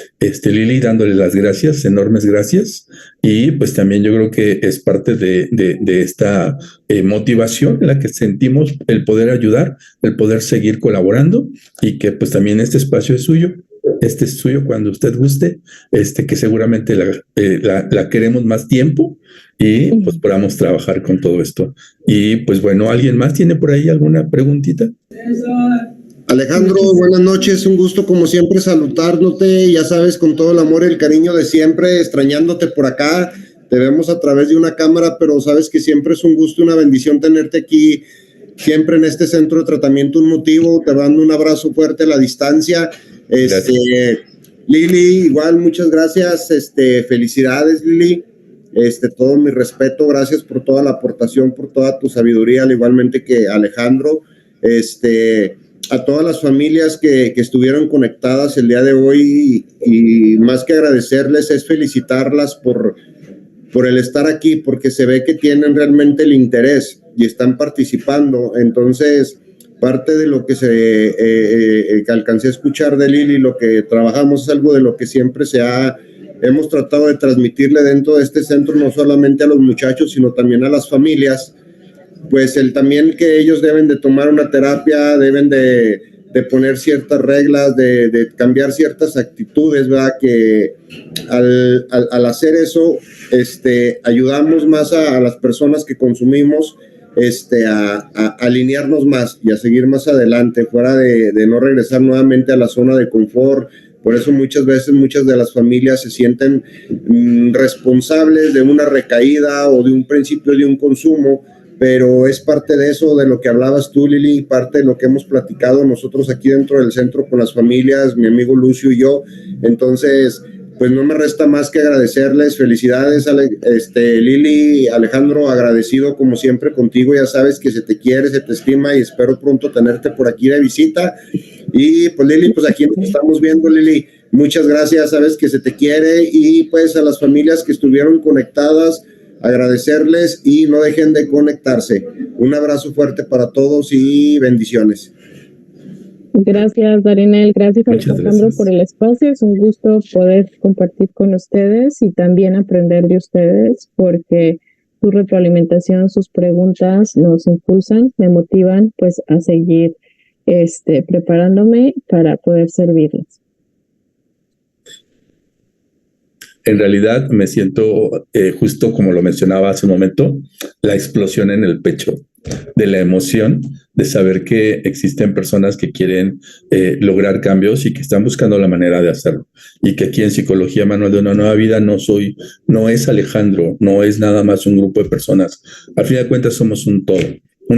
Lili, dándole las gracias, enormes gracias. Y pues también yo creo que es parte de esta motivación en la que sentimos el poder ayudar, el poder seguir colaborando, y que pues también este espacio es suyo. Este es suyo cuando usted guste, que seguramente la queremos más tiempo y pues podamos trabajar con todo esto. Y pues bueno, ¿alguien más tiene por ahí alguna preguntita? Alejandro, buenas noches, un gusto como siempre saludándote, ya sabes, con todo el amor y el cariño de siempre, extrañándote por acá, te vemos a través de una cámara, pero sabes que siempre es un gusto y una bendición tenerte aquí, siempre en este centro de tratamiento Un Motivo, te mando un abrazo fuerte a la distancia. Lili, igual, muchas gracias, felicidades Lili, todo mi respeto, gracias por toda la aportación, por toda tu sabiduría, al igualmente que Alejandro, a todas las familias que estuvieron conectadas el día de hoy, y más que agradecerles es felicitarlas por el estar aquí, porque se ve que tienen realmente el interés y están participando. Entonces, parte de lo que que alcancé a escuchar de Lili, lo que trabajamos es algo de lo que siempre hemos tratado de transmitirle dentro de este centro, no solamente a los muchachos, sino también a las familias, pues también que ellos deben de tomar una terapia, deben de poner ciertas reglas, de cambiar ciertas actitudes, ¿verdad? Que al hacer eso, ayudamos más a las personas que consumimos, a alinearnos más y a seguir más adelante, fuera de no regresar nuevamente a la zona de confort. Por eso muchas veces muchas de las familias se sienten responsables de una recaída o de un principio de un consumo, pero es parte de eso, de lo que hablabas tú, Lili, parte de lo que hemos platicado nosotros aquí dentro del centro con las familias, mi amigo Lucio y yo. Entonces, pues no me resta más que agradecerles. Felicidades, Lili, Alejandro, agradecido como siempre contigo. Ya sabes que se te quiere, se te estima, y espero pronto tenerte por aquí de visita. Y pues Lili, pues aquí nos estamos viendo, Lili. Muchas gracias, sabes que se te quiere, y pues a las familias que estuvieron conectadas, agradecerles y no dejen de conectarse. Un abrazo fuerte para todos y bendiciones. Gracias, Darinel. Gracias, Muchas Alejandro, gracias. por el espacio. Es un gusto poder compartir con ustedes y también aprender de ustedes, porque su retroalimentación, sus preguntas nos impulsan, me motivan pues a seguir preparándome para poder servirles. En realidad me siento, justo como lo mencionaba hace un momento, la explosión en el pecho de la emoción de saber que existen personas que quieren lograr cambios y que están buscando la manera de hacerlo. Y que aquí en Psicología Manual de una Nueva Vida no es Alejandro, no es nada más un grupo de personas. Al fin de cuentas somos un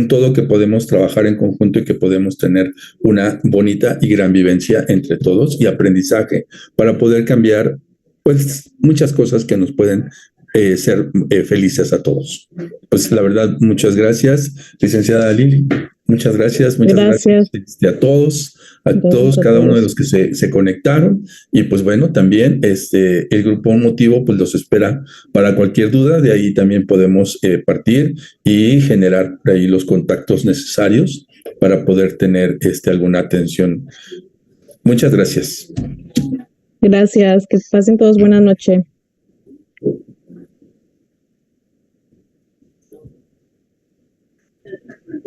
todo que podemos trabajar en conjunto y que podemos tener una bonita y gran vivencia entre todos y aprendizaje para poder cambiar pues muchas cosas que nos pueden ser felices a todos. Pues la verdad, muchas gracias, licenciada Lili. Muchas gracias a todos, cada uno de los que se conectaron. Y pues bueno, también el grupo Motivo pues los espera para cualquier duda. De ahí también podemos partir y generar ahí los contactos necesarios para poder tener alguna atención. Muchas gracias. Gracias, que pasen todos buena noche.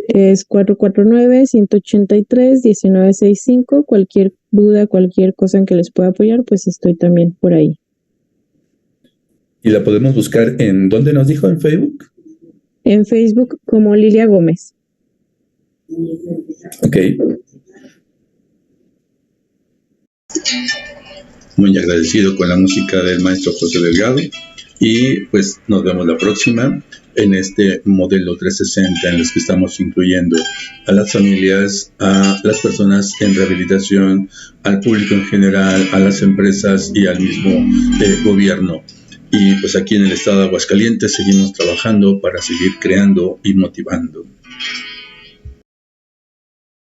Es 449-183-1965. Cualquier duda, cualquier cosa en que les pueda apoyar, pues estoy también por ahí. ¿Y la podemos buscar en dónde nos dijo? ¿En Facebook? En Facebook como Lilia Gómez. Ok. Muy agradecido con la música del maestro José Delgado y pues nos vemos la próxima en este modelo 360 en los que estamos incluyendo a las familias, a las personas en rehabilitación, al público en general, a las empresas y al mismo gobierno. Y pues aquí en el estado de Aguascalientes seguimos trabajando para seguir creando y motivando.